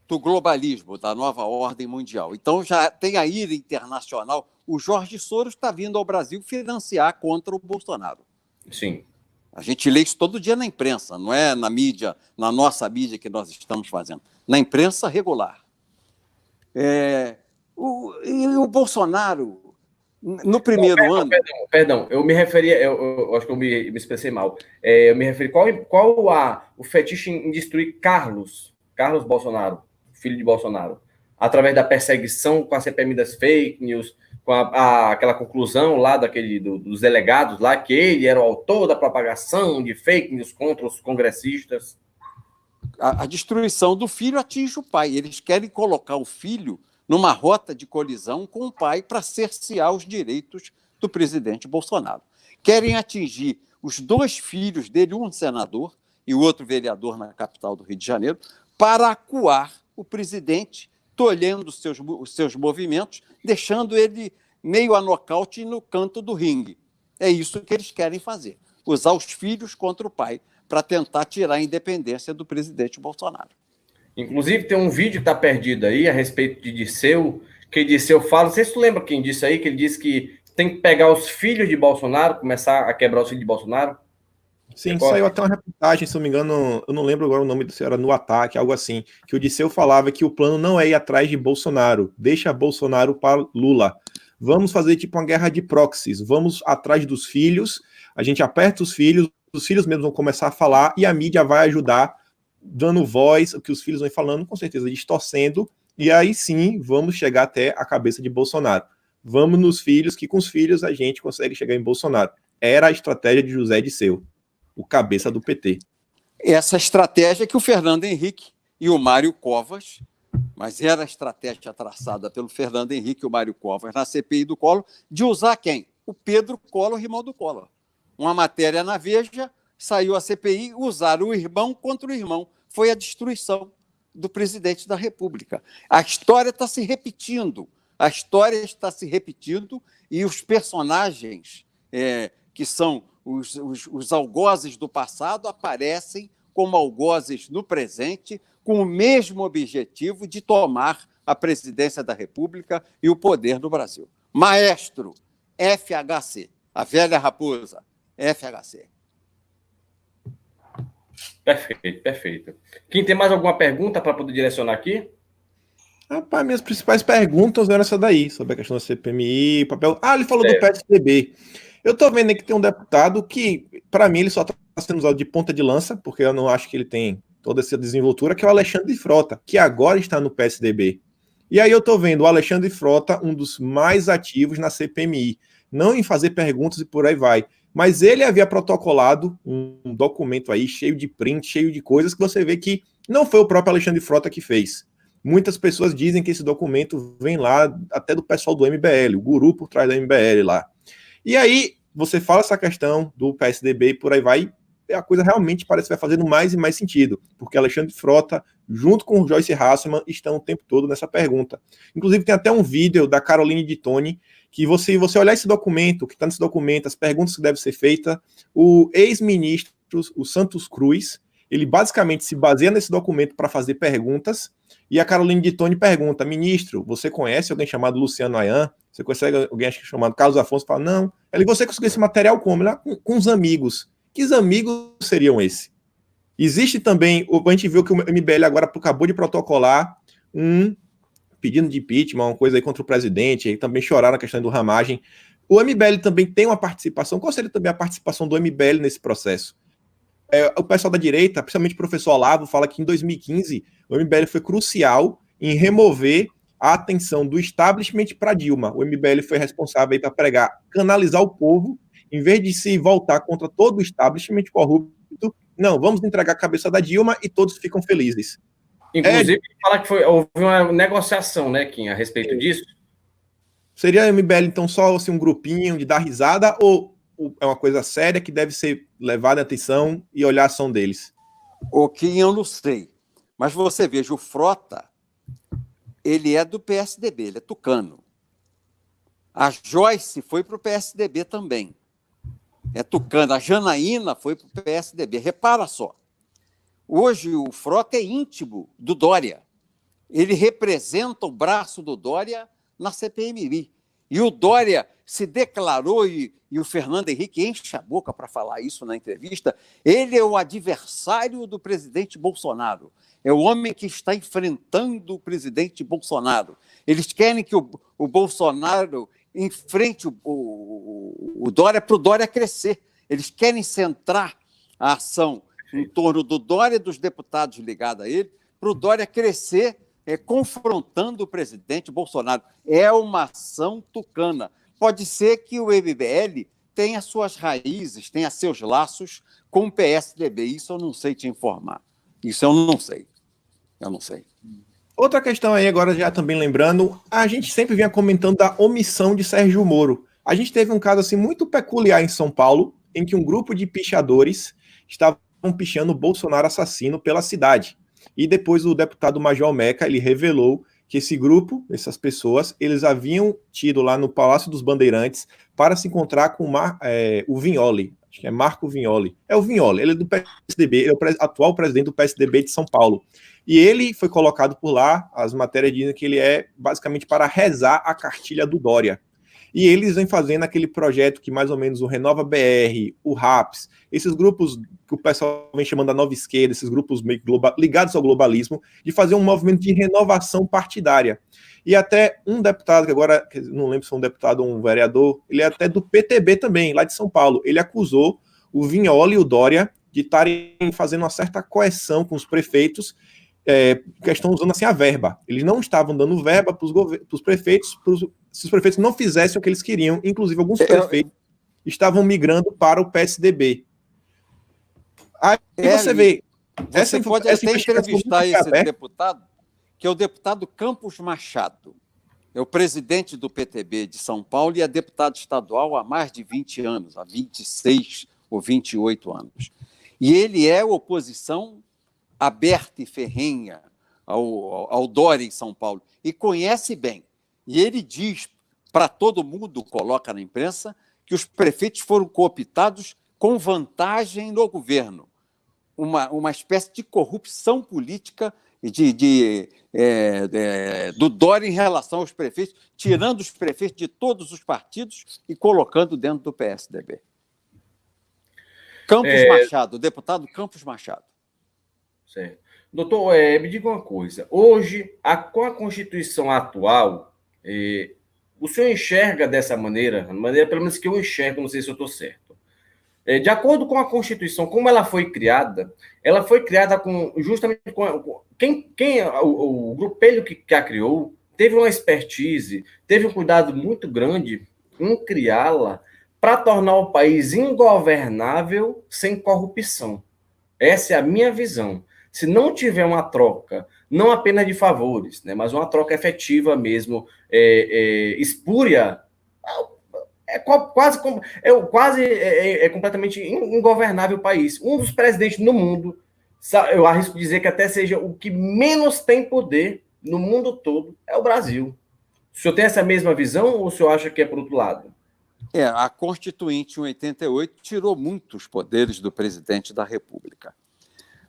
do globalismo, da nova ordem mundial. Então, já tem a ira internacional. O Jorge Soros está vindo ao Brasil financiar contra o Bolsonaro. Sim. A gente lê isso todo dia na imprensa, não é na mídia, na nossa mídia que nós estamos fazendo. Na imprensa regular. O Bolsonaro, no primeiro ano... Perdão, eu me referi, eu acho que eu me expressei mal. Eu me referi, qual o fetiche em destruir Carlos Bolsonaro, filho de Bolsonaro, através da perseguição com a CPMI das fake news, com aquela conclusão lá dos delegados lá, que ele era o autor da propagação de fake news contra os congressistas. A destruição do filho atinge o pai. Eles querem colocar o filho numa rota de colisão com o pai para cercear os direitos do presidente Bolsonaro. Querem atingir os dois filhos dele, um senador e o outro vereador na capital do Rio de Janeiro, para acuar o presidente, tolhendo os seus movimentos, deixando ele meio a nocaute no canto do ringue. É isso que eles querem fazer, usar os filhos contra o pai para tentar tirar a independência do presidente Bolsonaro. Inclusive, tem um vídeo que está perdido aí a respeito de Dirceu, que Dirceu fala, não sei se tu lembra quem disse aí, que ele disse que tem que pegar os filhos de Bolsonaro, começar a quebrar os filhos de Bolsonaro. Sim, saiu até uma reportagem, se não me engano, eu não lembro agora o nome do era No Ataque, algo assim, que o Dirceu falava que o plano não é ir atrás de Bolsonaro, deixa Bolsonaro para Lula. Vamos fazer tipo uma guerra de proxies, vamos atrás dos filhos, a gente aperta os filhos mesmos vão começar a falar e a mídia vai ajudar, dando voz, o que os filhos vão falando, com certeza distorcendo, e aí sim vamos chegar até a cabeça de Bolsonaro. Vamos nos filhos, que com os filhos a gente consegue chegar em Bolsonaro. Era a estratégia de José Dirceu, o cabeça do PT. Essa estratégia que o Fernando Henrique e o Mário Covas, mas era a estratégia traçada pelo Fernando Henrique e o Mário Covas na CPI do Collor, de usar quem? O Pedro Collor, irmão do Collor. Uma matéria na Veja, saiu a CPI, usaram o irmão contra o irmão. Foi a destruição do presidente da República. A história está se repetindo. E os personagens que são os algozes do passado aparecem como algozes no presente, com o mesmo objetivo de tomar a presidência da República e o poder no Brasil. Maestro, FHC, a velha raposa, FHC. Perfeito, perfeito. Quem tem mais alguma pergunta para poder direcionar aqui? Rapaz, minhas principais perguntas eram essa daí, sobre a questão da CPMI, papel. Ah, ele falou do Certo. PSDB. Eu tô vendo aí que tem um deputado que, para mim, ele só tá sendo usado de ponta de lança, porque eu não acho que ele tem toda essa desenvoltura, que é o Alexandre Frota, que agora está no PSDB. E aí eu tô vendo o Alexandre Frota, um dos mais ativos na CPMI, não em fazer perguntas e por aí vai, mas ele havia protocolado um documento aí cheio de print, cheio de coisas que você vê que não foi o próprio Alexandre Frota que fez. Muitas pessoas dizem que esse documento vem lá até do pessoal do MBL, o guru por trás da MBL lá. E aí você fala essa questão do PSDB e por aí vai, e a coisa realmente parece que vai fazendo mais e mais sentido, porque Alexandre Frota, junto com o Joyce Hasselman, estão o tempo todo nessa pergunta. Inclusive tem até um vídeo da Caroline de Tone, que você olhar esse documento, o que está nesse documento, as perguntas que devem ser feitas, o ex-ministro, o Santos Cruz, ele basicamente se baseia nesse documento para fazer perguntas, e a Caroline de Tone pergunta: ministro, você conhece alguém chamado Luciano Ayan? Você conhece alguém chamado Carlos Afonso? Fala, não. Ele, você conseguiu esse material como? Lá com os amigos. Que amigos seriam esses? Existe também, a gente viu que o MBL agora acabou de protocolar um pedido de impeachment, uma coisa aí contra o presidente, e também choraram a questão do ramagem. O MBL também tem uma participação. Qual seria também a participação do MBL nesse processo? O pessoal da direita, principalmente o professor Olavo, fala que em 2015 o MBL foi crucial em remover a atenção do establishment para Dilma. O MBL foi responsável para pregar, canalizar o povo, em vez de se voltar contra todo o establishment corrupto. Não, vamos entregar a cabeça da Dilma e todos ficam felizes. Inclusive, fala que houve uma negociação, né, Kim, a respeito disso. Seria o MBL, então, só assim, um grupinho de dar risada, ou é uma coisa séria que deve ser levada em atenção e olhar a ação deles? O que eu não sei. Mas você veja, o Frota, ele é do PSDB, ele é tucano. A Joyce foi para o PSDB também. É tucano. A Janaína foi para o PSDB. Repara só. Hoje o Frota é íntimo do Dória. Ele representa o braço do Dória na CPMI. E o Dória se declarou, e o Fernando Henrique enche a boca para falar isso na entrevista, ele é o adversário do presidente Bolsonaro. É o homem que está enfrentando o presidente Bolsonaro. Eles querem que o Bolsonaro enfrente o Dória para o Dória crescer. Eles querem centrar a ação em torno do Dória e dos deputados ligados a ele, para o Dória crescer confrontando o presidente Bolsonaro. É uma ação tucana. Pode ser que o MBL tenha suas raízes, tenha seus laços com o PSDB. Isso eu não sei te informar. Isso eu não sei. Eu não sei. Outra questão aí, agora já também lembrando, a gente sempre vinha comentando da omissão de Sérgio Moro. A gente teve um caso assim muito peculiar em São Paulo, em que um grupo de pichadores estavam pichando o Bolsonaro assassino pela cidade. E depois o deputado Major Meca, ele revelou que esse grupo, essas pessoas, eles haviam tido lá no Palácio dos Bandeirantes para se encontrar com o Vignoli. Acho que é Marco Vignoli. É o Vignoli, ele é do PSDB, ele é o atual presidente do PSDB de São Paulo. E ele foi colocado por lá, as matérias dizem que ele é basicamente para rezar a cartilha do Dória. E eles vêm fazendo aquele projeto que mais ou menos o Renova BR, o RAPS, esses grupos que o pessoal vem chamando da nova esquerda, esses grupos meio ligados ao globalismo, de fazer um movimento de renovação partidária. E até um deputado, que agora não lembro se é um deputado ou um vereador, ele é até do PTB também, lá de São Paulo, ele acusou o Vignoli e o Dória de estarem fazendo uma certa coerção com os prefeitos, que estão usando assim a verba. Eles não estavam dando verba para os prefeitos, se os prefeitos não fizessem o que eles queriam, inclusive alguns prefeitos estavam migrando para o PSDB. Aí você vê... Você pode até entrevistar esse deputado, que é o deputado Campos Machado. É o presidente do PTB de São Paulo e é deputado estadual há mais de 20 anos, há 26 ou 28 anos. E ele é oposição aberta e ferrenha ao Dória em São Paulo, e conhece bem. E ele diz para todo mundo, coloca na imprensa, que os prefeitos foram cooptados com vantagem no governo. Uma espécie de corrupção política do Dória em relação aos prefeitos, tirando os prefeitos de todos os partidos e colocando dentro do PSDB. Campos Machado, o deputado Campos Machado. Certo. Doutor, me diga uma coisa. Hoje, com a Constituição atual, o senhor enxerga dessa maneira, pelo menos que eu enxergo, não sei se eu estou certo. De acordo com a Constituição, como ela foi criada justamente com o grupelho que a criou, teve uma expertise, teve um cuidado muito grande em criá-la para tornar o país ingovernável sem corrupção. Essa é a minha visão. Se não tiver uma troca, não apenas de favores, né, mas uma troca efetiva mesmo, espúria, é completamente ingovernável o país. Um dos presidentes no mundo, eu arrisco dizer que até seja o que menos tem poder no mundo todo, é o Brasil. O senhor tem essa mesma visão ou o senhor acha que é por outro lado? A Constituinte em 88 tirou muitos poderes do presidente da República.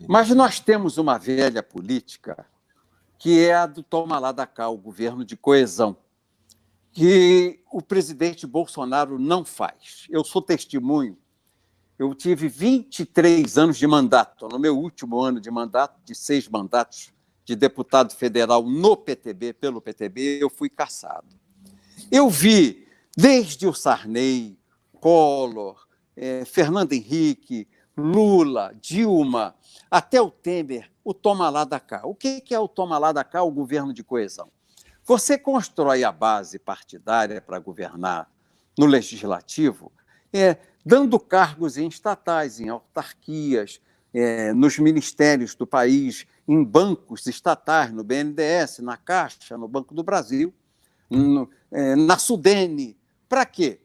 Mas nós temos uma velha política que é a do toma lá da cá, o governo de coesão, que o presidente Bolsonaro não faz. Eu sou testemunho. Eu tive 23 anos de mandato. No meu último ano de mandato, de 6 mandatos de deputado federal no PTB, pelo PTB, eu fui cassado. Eu vi, desde o Sarney, Collor, Fernando Henrique, Lula, Dilma, até o Temer, o toma lá da cá. O que é o toma lá da cá? O governo de coesão. Você constrói a base partidária para governar no legislativo, dando cargos em estatais, em autarquias, nos ministérios do país, em bancos estatais, no BNDES, na Caixa, no Banco do Brasil, na Sudene. Para quê?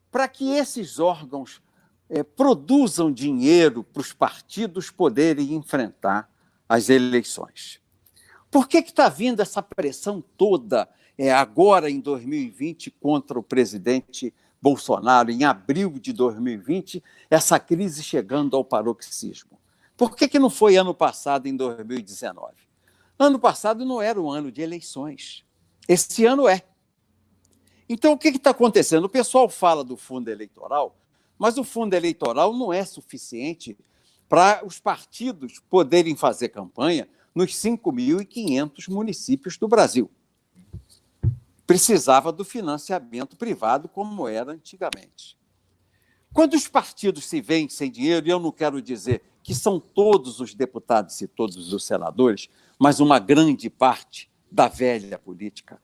Para que esses órgãos produzam dinheiro para os partidos poderem enfrentar as eleições. Por que está vindo essa pressão toda agora em 2020 contra o presidente Bolsonaro, em abril de 2020, essa crise chegando ao paroxismo? Por que não foi ano passado, em 2019? Ano passado não era um ano de eleições. Esse ano é. Então, o que está acontecendo? O pessoal fala do fundo eleitoral, mas o fundo eleitoral não é suficiente para os partidos poderem fazer campanha nos 5.500 municípios do Brasil. Precisava do financiamento privado, como era antigamente. Quando os partidos se veem sem dinheiro, e eu não quero dizer que são todos os deputados e todos os senadores, mas uma grande parte da velha política,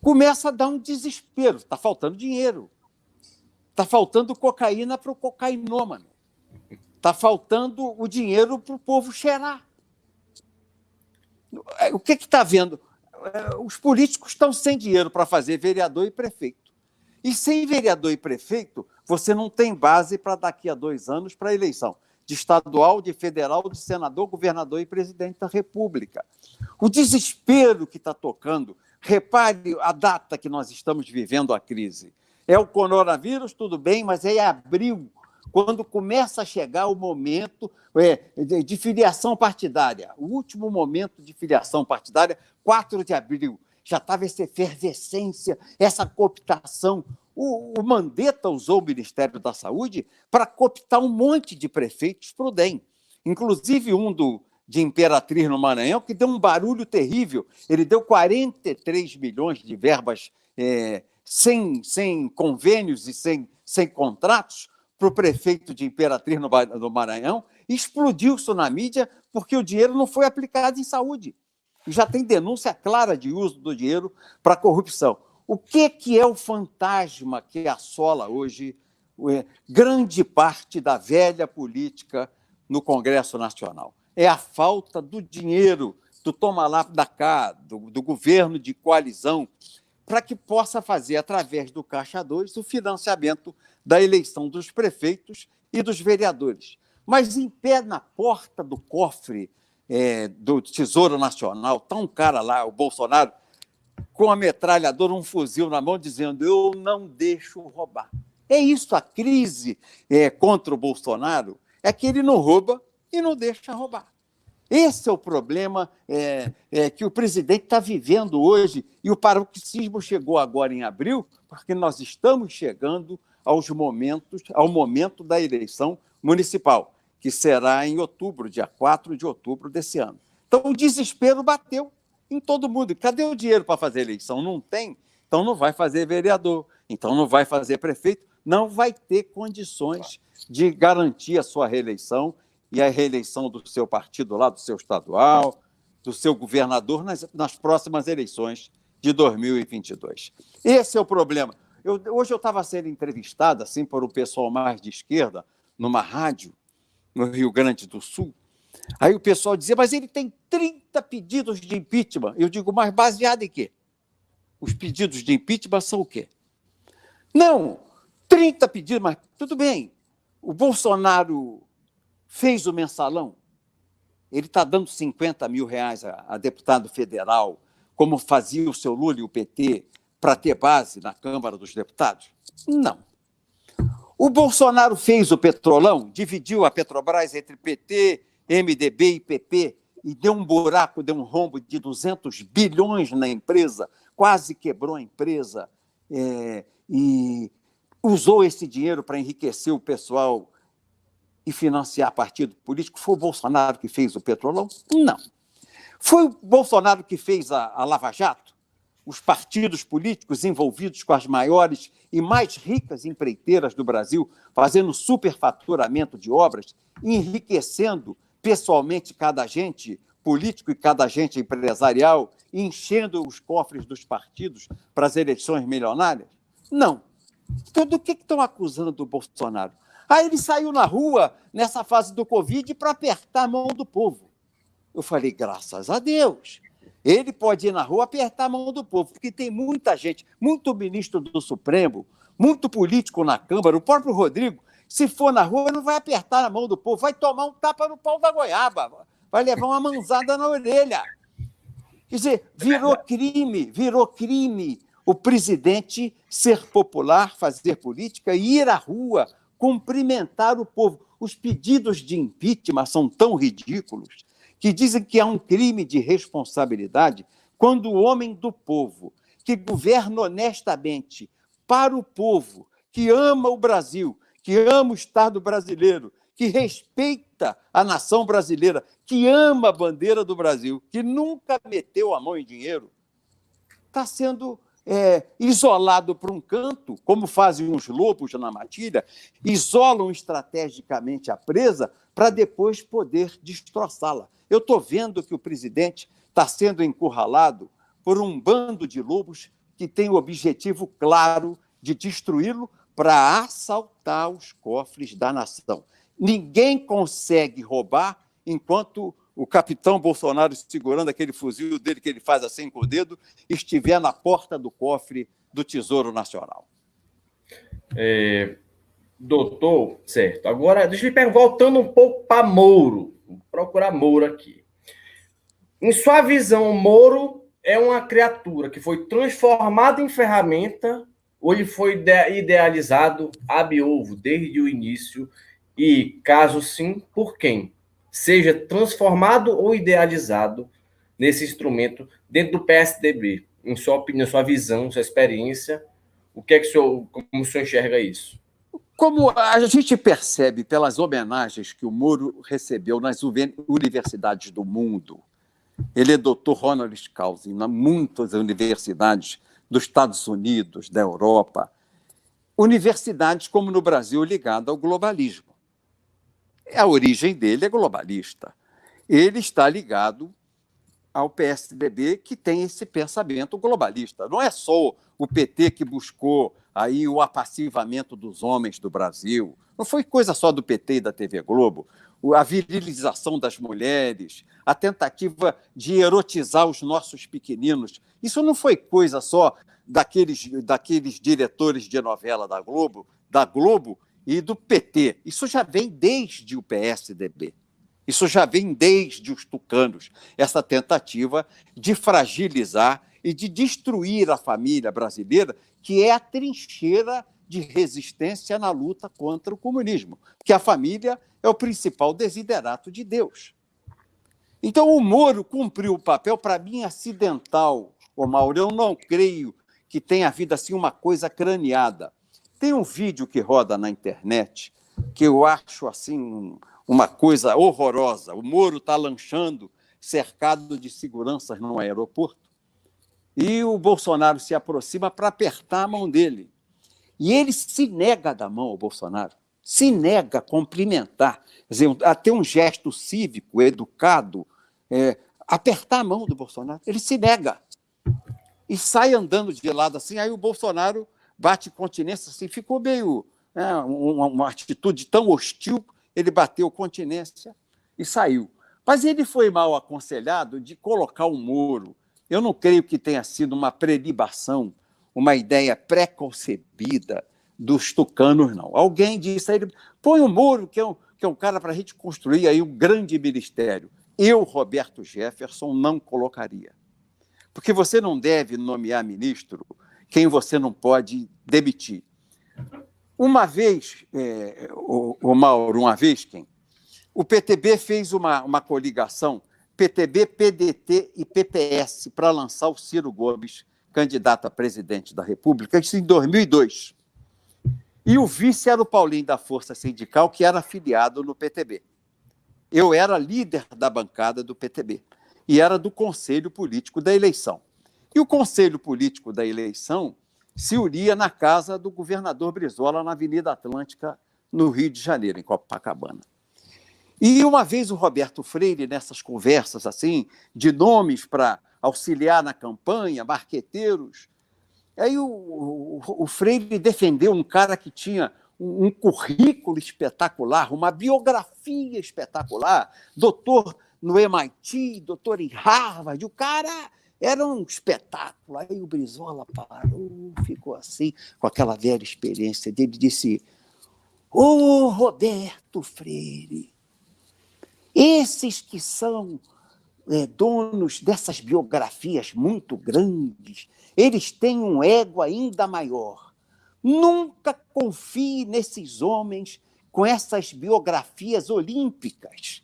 começa a dar um desespero. Está faltando dinheiro. Está faltando cocaína para o cocainômano. Está faltando o dinheiro para o povo cheirar. O que está vendo? Os políticos estão sem dinheiro para fazer vereador e prefeito. E sem vereador e prefeito, você não tem base para daqui a 2 anos para a eleição de estadual, de federal, de senador, governador e presidente da República. O desespero que está tocando, repare a data que nós estamos vivendo a crise. É o coronavírus, tudo bem, mas é abril, quando começa a chegar o momento de filiação partidária. O último momento de filiação partidária, 4 de abril. Já estava essa efervescência, essa cooptação. O Mandetta usou o Ministério da Saúde para cooptar um monte de prefeitos para o DEM. Inclusive de Imperatriz, no Maranhão, que deu um barulho terrível. Ele deu 43 milhões de verbas sem convênios e sem contratos para o prefeito de Imperatriz, no Maranhão, e explodiu isso na mídia porque o dinheiro não foi aplicado em saúde. E já tem denúncia clara de uso do dinheiro para corrupção. O que é o fantasma que assola hoje grande parte da velha política no Congresso Nacional? É a falta do dinheiro, do toma lá da cá, do governo de coalizão, para que possa fazer, através do Caixa 2, o financiamento da eleição dos prefeitos e dos vereadores. Mas em pé na porta do cofre do Tesouro Nacional, está um cara lá, o Bolsonaro, com a metralhadora, um fuzil na mão, dizendo: eu não deixo roubar. É isso, a crise contra o Bolsonaro, é que ele não rouba e não deixa roubar. Esse é o problema que o presidente está vivendo hoje, e o paroxismo chegou agora em abril, porque nós estamos chegando ao momento da eleição municipal. que será em outubro, dia 4 de outubro desse ano. Então, o desespero bateu em todo mundo. Cadê o dinheiro para fazer eleição? Não tem, então não vai fazer vereador, então não vai fazer prefeito, não vai ter condições de garantir a sua reeleição e a reeleição do seu partido lá, do seu estadual, do seu governador nas próximas eleições de 2022. Esse é o problema. Hoje eu estava sendo entrevistado assim, por um pessoal mais de esquerda, numa rádio, no Rio Grande do Sul. Aí o pessoal dizia, mas ele tem 30 pedidos de impeachment. Eu digo, mas baseado em quê? Os pedidos de impeachment são o quê? Não, 30 pedidos, mas tudo bem. O Bolsonaro fez o mensalão. Ele está dando 50 mil reais a deputado federal, como fazia o seu Lula e o PT, para ter base na Câmara dos Deputados? Não. O Bolsonaro fez o Petrolão, dividiu a Petrobras entre PT, MDB e PP, e deu um buraco, deu um rombo de 200 bilhões na empresa, quase quebrou a empresa, e usou esse dinheiro para enriquecer o pessoal e financiar partido político. Foi o Bolsonaro que fez o Petrolão? Não. Foi o Bolsonaro que fez a Lava Jato? Os partidos políticos envolvidos com as maiores e mais ricas empreiteiras do Brasil, fazendo superfaturamento de obras, enriquecendo pessoalmente cada agente político e cada agente empresarial, enchendo os cofres dos partidos para as eleições milionárias? Não. Então, do que estão acusando o Bolsonaro? Ele saiu na rua, nessa fase do Covid, para apertar a mão do povo. Eu falei, graças a Deus. Ele pode ir na rua apertar a mão do povo, porque tem muita gente, muito ministro do Supremo, muito político na Câmara, o próprio Rodrigo, se for na rua, não vai apertar a mão do povo, vai tomar um tapa no pau da goiaba, vai levar uma manzada na orelha. Quer dizer, virou crime o presidente ser popular, fazer política, ir à rua, cumprimentar o povo. Os pedidos de impeachment são tão ridículos que dizem que há um crime de responsabilidade quando o homem do povo, que governa honestamente para o povo, que ama o Brasil, que ama o Estado brasileiro, que respeita a nação brasileira, que ama a bandeira do Brasil, que nunca meteu a mão em dinheiro, está sendo isolado por um canto, como fazem os lobos na matilha, isolam estrategicamente a presa para depois poder destroçá-la. Eu estou vendo que o presidente está sendo encurralado por um bando de lobos que tem o objetivo claro de destruí-lo para assaltar os cofres da nação. Ninguém consegue roubar enquanto o capitão Bolsonaro, segurando aquele fuzil dele que ele faz assim com o dedo, estiver na porta do cofre do Tesouro Nacional. Doutor, certo. Agora, deixa eu lhe perguntar, voltando um pouco para Moro. Vou procurar Moro aqui. Em sua visão, Moro é uma criatura que foi transformada em ferramenta ou ele foi idealizado ab ovo desde o início? E, caso sim, por quem? Seja transformado ou idealizado nesse instrumento dentro do PSDB. Em sua opinião, sua visão, sua experiência, como o senhor enxerga isso? Como a gente percebe pelas homenagens que o Moro recebeu nas universidades do mundo, ele é doutor honoris causa em muitas universidades dos Estados Unidos, da Europa, universidades, como no Brasil, ligadas ao globalismo. A origem dele é globalista. Ele está ligado ao PSDB, que tem esse pensamento globalista. Não é só o PT que buscou aí o apassivamento dos homens do Brasil. Não foi coisa só do PT e da TV Globo. A virilização das mulheres, a tentativa de erotizar os nossos pequeninos. Isso não foi coisa só daqueles diretores de novela da Globo e do PT. Isso já vem desde o PSDB. Isso já vem desde os tucanos, essa tentativa de fragilizar e de destruir a família brasileira, que é a trincheira de resistência na luta contra o comunismo, que a família é o principal desiderato de Deus. Então, o Moro cumpriu o papel, para mim, acidental, Mauro. Eu não creio que tenha havido assim, uma coisa craneada. Tem um vídeo que roda na internet que eu acho assim uma coisa horrorosa. O Moro está lanchando, cercado de seguranças no aeroporto, e o Bolsonaro se aproxima para apertar a mão dele. E ele se nega a dar mão ao Bolsonaro, se nega a cumprimentar, quer dizer, a ter um gesto cívico, educado, apertar a mão do Bolsonaro. Ele se nega e sai andando de lado assim, aí o Bolsonaro bate continência, assim, ficou meio... uma atitude tão hostil, ele bateu continência e saiu. Mas ele foi mal aconselhado de colocar o Moro. Eu não creio que tenha sido uma prelibação, uma ideia pré-concebida dos tucanos, não. Alguém disse a ele, põe o Moro, que é um cara para a gente construir aí um grande ministério. Eu, Roberto Jefferson, não colocaria. Porque você não deve nomear ministro quem você não pode demitir. Uma vez, Mauro, o PTB fez uma coligação, PTB, PDT e PPS, para lançar o Ciro Gomes, candidato a presidente da República, isso em 2002. E o vice era o Paulinho da Força Sindical, que era afiliado no PTB. Eu era líder da bancada do PTB e era do Conselho Político da Eleição. E o Conselho Político da Eleição se unia na casa do governador Brizola, na Avenida Atlântica, no Rio de Janeiro, em Copacabana. E uma vez o Roberto Freire, nessas conversas assim, de nomes para auxiliar na campanha, marqueteiros, aí o Freire defendeu um cara que tinha um currículo espetacular, uma biografia espetacular, doutor no MIT, doutor em Harvard, o cara era um espetáculo. Aí o Brizola parou, ficou assim, com aquela velha experiência dele, disse: ô Roberto Freire, esses que são donos dessas biografias muito grandes, eles têm um ego ainda maior. Nunca confie nesses homens com essas biografias olímpicas,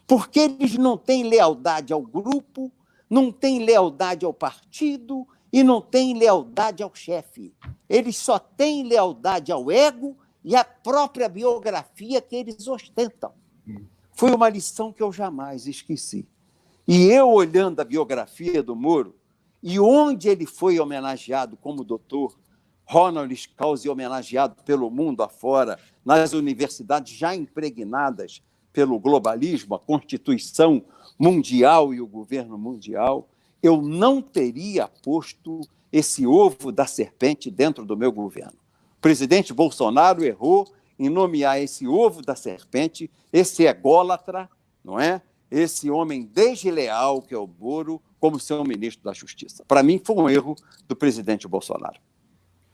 porque eles não têm lealdade ao grupo, não têm lealdade ao partido e não têm lealdade ao chefe. Eles só têm lealdade ao ego e à própria biografia que eles ostentam. Foi uma lição que eu jamais esqueci. E eu, olhando a biografia do Moro, e onde ele foi homenageado como doutor, honoris causa, homenageado pelo mundo afora, nas universidades já impregnadas pelo globalismo, a Constituição Mundial e o governo mundial, eu não teria posto esse ovo da serpente dentro do meu governo. O presidente Bolsonaro errou em nomear esse ovo da serpente, esse ególatra, não é? Esse homem desleal que é o Moro, como seu ministro da Justiça. Para mim, foi um erro do presidente Bolsonaro.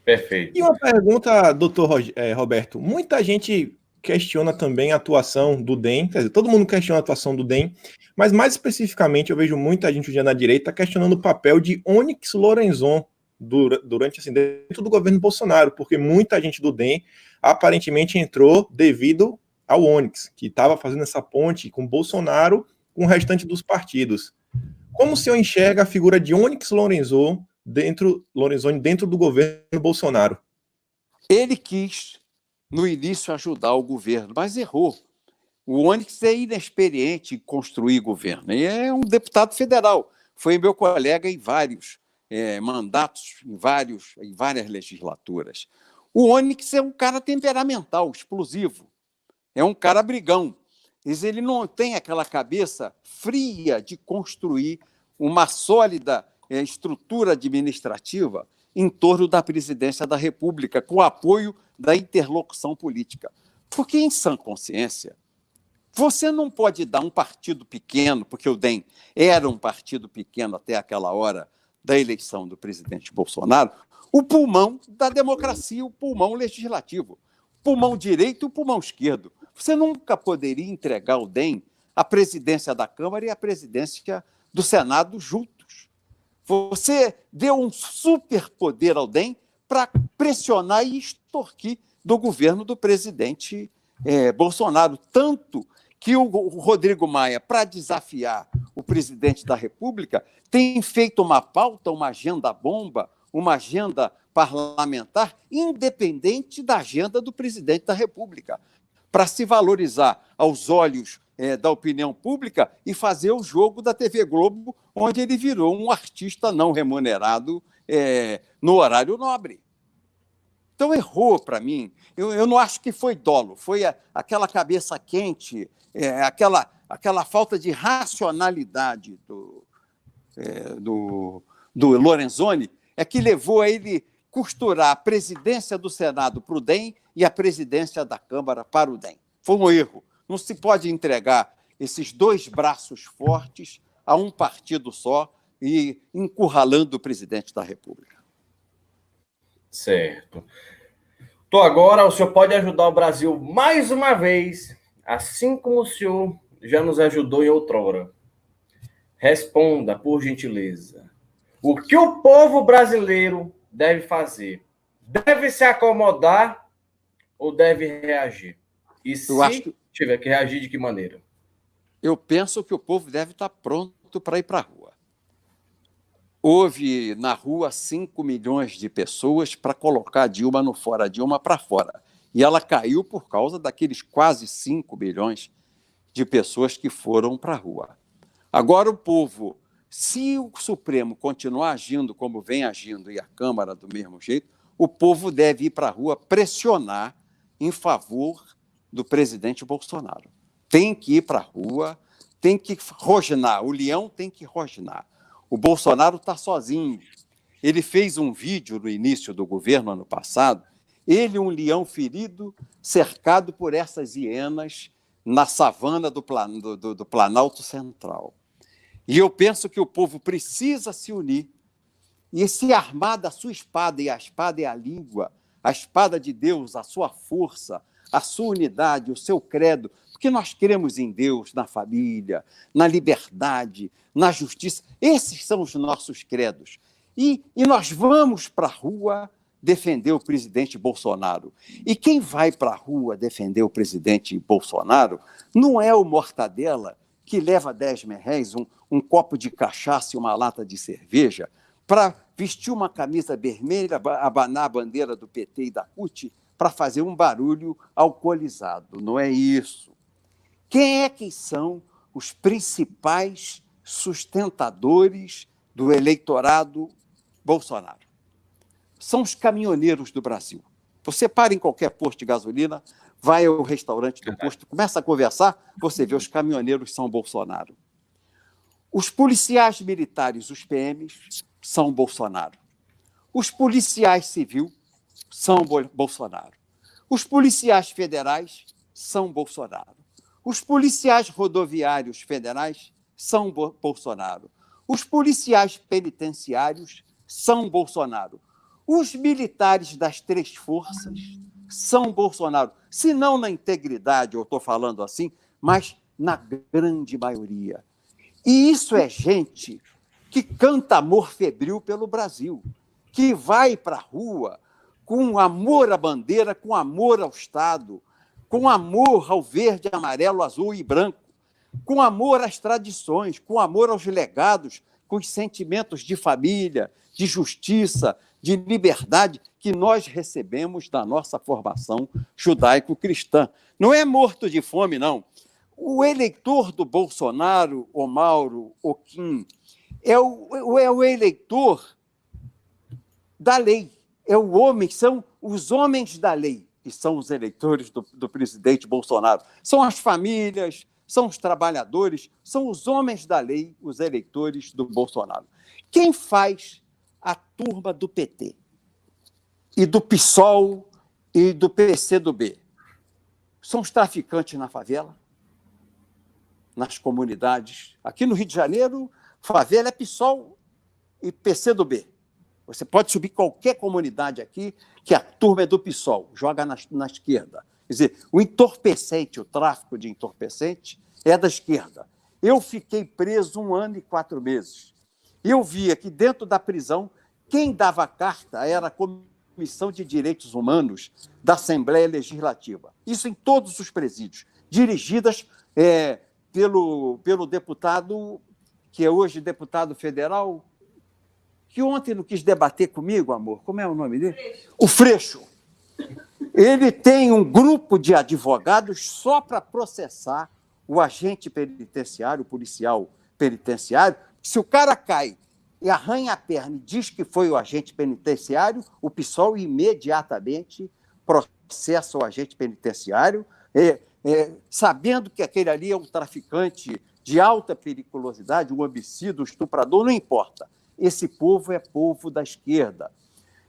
Perfeito. E uma pergunta, doutor Roberto. Muita gente questiona também a atuação do DEM, quer dizer, todo mundo questiona a atuação do DEM, mas mais especificamente eu vejo muita gente hoje na direita questionando o papel de Onyx Lorenzon durante, assim, dentro do governo Bolsonaro, porque muita gente do DEM aparentemente entrou devido ao Onyx, que estava fazendo essa ponte com Bolsonaro com o restante dos partidos. Como o senhor enxerga a figura de Onyx Lorenzon dentro do governo Bolsonaro? Ele quis, no início, ajudar o governo, mas errou. O Onyx é inexperiente em construir governo. E é um deputado federal. Foi meu colega em vários mandatos, em várias legislaturas. O Onyx é um cara temperamental, explosivo. É um cara brigão. Mas ele não tem aquela cabeça fria de construir uma sólida estrutura administrativa em torno da presidência da República, com o apoio da interlocução política. Porque, em sã consciência, você não pode dar um partido pequeno, porque o DEM era um partido pequeno até aquela hora da eleição do presidente Bolsonaro, o pulmão da democracia, o pulmão legislativo, o pulmão direito e o pulmão esquerdo. Você nunca poderia entregar ao DEM a presidência da Câmara e a presidência do Senado juntos. Você deu um superpoder ao DEM para pressionar e extorquir do governo do presidente Bolsonaro. Tanto que o Rodrigo Maia, para desafiar o presidente da República, tem feito uma pauta, uma agenda bomba, uma agenda parlamentar independente da agenda do presidente da República. para se valorizar aos olhos da opinião pública e fazer o jogo da TV Globo, onde ele virou um artista não remunerado no horário nobre. Então, errou para mim. Eu não acho que foi dolo, foi aquela cabeça quente, aquela falta de racionalidade do Lorenzoni que levou a ele costurar a presidência do Senado para o DEM e a presidência da Câmara para o DEM. Foi um erro. Não se pode entregar esses dois braços fortes a um partido só e encurralando o presidente da República. Certo. Então agora o senhor pode ajudar o Brasil mais uma vez, assim como o senhor já nos ajudou em outrora. Responda, por gentileza. O que o povo brasileiro deve fazer? Deve se acomodar ou deve reagir? E se tiver que reagir, de que maneira? Eu penso que o povo deve estar pronto para ir para a rua. Houve na rua 5 milhões de pessoas para colocar a Dilma no fora, a Dilma para fora. E ela caiu por causa daqueles quase 5 milhões de pessoas que foram para a rua. Agora o povo, se o Supremo continuar agindo como vem agindo e a Câmara do mesmo jeito, o povo deve ir para a rua pressionar em favor do presidente Bolsonaro. Tem que ir para a rua, tem que rosnar, o leão tem que rosnar. O Bolsonaro está sozinho. Ele fez um vídeo no início do governo, ano passado, ele, um leão ferido, cercado por essas hienas na savana do Planalto Central. E eu penso que o povo precisa se unir e se armar da sua espada, e a espada é a língua, a espada de Deus, a sua força, a sua unidade, o seu credo, porque nós cremos em Deus, na família, na liberdade, na justiça. Esses são os nossos credos. E nós vamos para a rua defender o presidente Bolsonaro. E quem vai para a rua defender o presidente Bolsonaro não é o Mortadela, que leva 10 merréis, um copo de cachaça e uma lata de cerveja, para vestir uma camisa vermelha, abanar a bandeira do PT e da CUT, para fazer um barulho alcoolizado. Não é isso. Quem é que são os principais sustentadores do eleitorado Bolsonaro? São os caminhoneiros do Brasil. Você para em qualquer posto de gasolina, vai ao restaurante do posto, começa a conversar, você vê os caminhoneiros são Bolsonaro. Os policiais militares, os PMs, são Bolsonaro. Os policiais civis são Bolsonaro. Os policiais federais são Bolsonaro. Os policiais rodoviários federais são Bolsonaro. Os policiais penitenciários são Bolsonaro. Os militares das 3 forças são Bolsonaro. Se não na integridade, eu estou falando assim, mas na grande maioria. E isso é gente que canta amor febril pelo Brasil, que vai para a rua com amor à bandeira, com amor ao Estado, com amor ao verde, amarelo, azul e branco, com amor às tradições, com amor aos legados, com os sentimentos de família, de justiça, de liberdade que nós recebemos da nossa formação judaico-cristã. Não é morto de fome, não. O eleitor do Bolsonaro, o Mauro, o Kim, é o eleitor da lei. São os homens da lei que são os eleitores do presidente Bolsonaro. São as famílias, são os trabalhadores, são os homens da lei, os eleitores do Bolsonaro. Quem faz a turma do PT e do PSOL e do PCdoB? São os traficantes na favela, nas comunidades. Aqui no Rio de Janeiro, favela é PSOL e PCdoB. Você pode subir qualquer comunidade aqui que a turma é do PSOL, joga na esquerda. Quer dizer, o entorpecente, o tráfico de entorpecente é da esquerda. Eu fiquei preso 1 ano e 4 meses. Eu via que dentro da prisão, quem dava carta era a Comissão de Direitos Humanos da Assembleia Legislativa. Isso em todos os presídios, dirigidas pelo deputado, que é hoje deputado federal, que ontem não quis debater comigo, amor. Como é o nome dele? Freixo. O Freixo. Ele tem um grupo de advogados só para processar o agente penitenciário, o policial penitenciário. Se o cara cai e arranha a perna e diz que foi o agente penitenciário, o PSOL imediatamente processa o agente penitenciário, sabendo que aquele ali é um traficante de alta periculosidade, um homicida, um estuprador, não importa. Esse povo é povo da esquerda.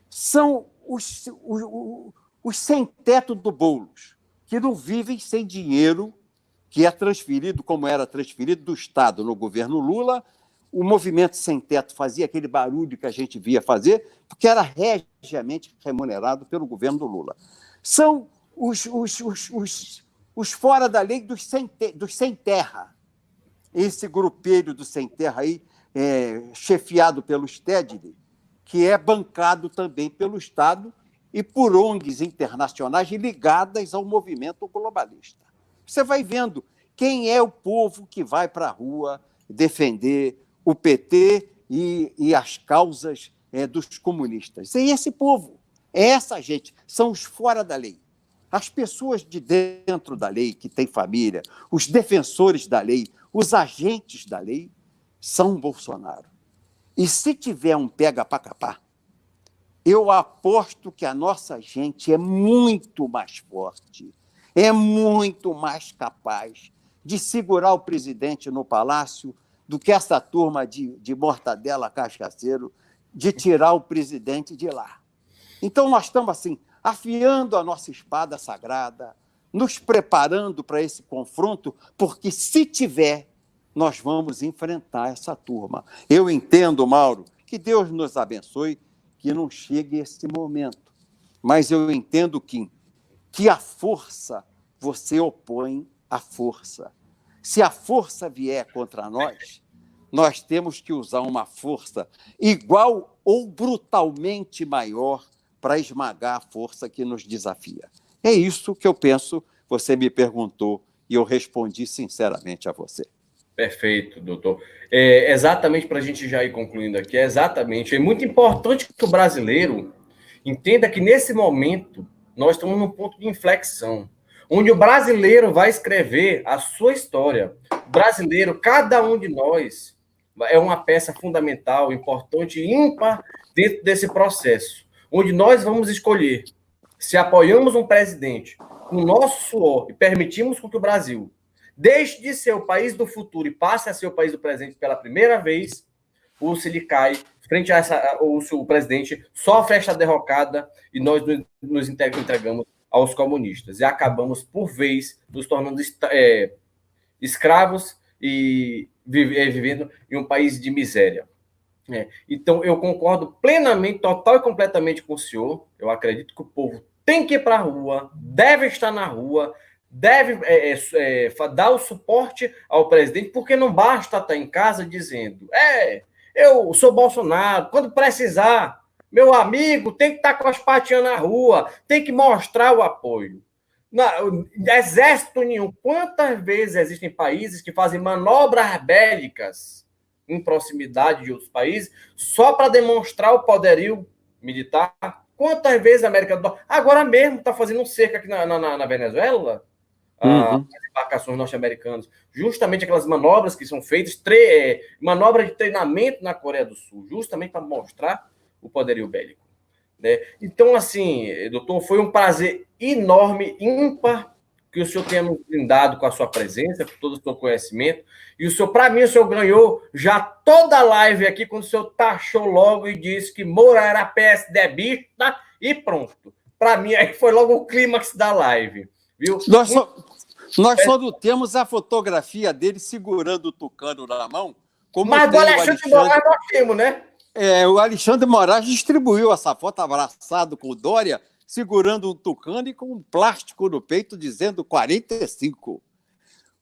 São os sem-teto do Boulos, que não vivem sem dinheiro, que é transferido, como era transferido do Estado no governo Lula. O movimento sem-teto fazia aquele barulho que a gente via fazer, porque era regiamente remunerado pelo governo do Lula. São os fora da lei dos sem-terra. Esse grupelho do sem-terra aí, chefiado pelo Stedley, que é bancado também pelo Estado e por ONGs internacionais ligadas ao movimento globalista. Você vai vendo quem é o povo que vai para a rua defender o PT e as causas dos comunistas. É esse povo, é essa gente, são os fora da lei. As pessoas de dentro da lei, que têm família, os defensores da lei, os agentes da lei, são Bolsonaro. E se tiver um pega para capar, eu aposto que a nossa gente é muito mais forte, é muito mais capaz de segurar o presidente no palácio do que essa turma de mortadela cachaceiro de tirar o presidente de lá. Então, nós estamos assim, afiando a nossa espada sagrada, nos preparando para esse confronto, porque se tiver, nós vamos enfrentar essa turma. Eu entendo, Mauro, que Deus nos abençoe, que não chegue esse momento. Mas eu entendo que a força, você opõe à força. Se a força vier contra nós, nós temos que usar uma força igual ou brutalmente maior para esmagar a força que nos desafia. É isso que eu penso. Você me perguntou e eu respondi sinceramente a você. Perfeito, doutor. Exatamente, para a gente já ir concluindo aqui, é muito importante que o brasileiro entenda que nesse momento nós estamos num ponto de inflexão, onde o brasileiro vai escrever a sua história. O brasileiro, cada um de nós, é uma peça fundamental, importante e ímpar dentro desse processo, onde nós vamos escolher se apoiamos um presidente com o nosso suor e permitimos que o Brasil deixe de ser o país do futuro e passe a ser o país do presente pela primeira vez, ou se ele cai frente a ou se o presidente sofre esta derrocada e nós nos entregamos aos comunistas e acabamos, por vez, nos tornando escravos e vivendo em um país de miséria. Então, eu concordo plenamente, total e completamente com o senhor. Eu acredito que o povo tem que ir para a rua, deve estar na rua, deve dar o suporte ao presidente, porque não basta estar em casa dizendo eu sou Bolsonaro, quando precisar, meu amigo tem que estar com as patinhas na rua, tem que mostrar o apoio. Exército nenhum. Quantas vezes existem países que fazem manobras bélicas em proximidade de outros países só para demonstrar o poderio militar? Quantas vezes a América do Norte... Agora mesmo está fazendo um cerco aqui na Venezuela, as embarcações norte-americanas, justamente aquelas manobras que são feitas, manobra de treinamento na Coreia do Sul, justamente para mostrar o poderio bélico. Né? Então, assim, doutor, foi um prazer enorme, ímpar, que o senhor tenha nos brindado com a sua presença, com todo o seu conhecimento. E o senhor, para mim, o senhor ganhou já toda a live aqui, quando o senhor taxou logo e disse que Moura era PSDBista e pronto. Para mim, aí foi logo o clímax da live. Viu? Nós só não temos a fotografia dele segurando o tucano na mão. Mas do Alexandre de Moraes nós temos, né? O Alexandre de Moraes distribuiu essa foto abraçado com o Dória, segurando um tucano e com um plástico no peito dizendo 45.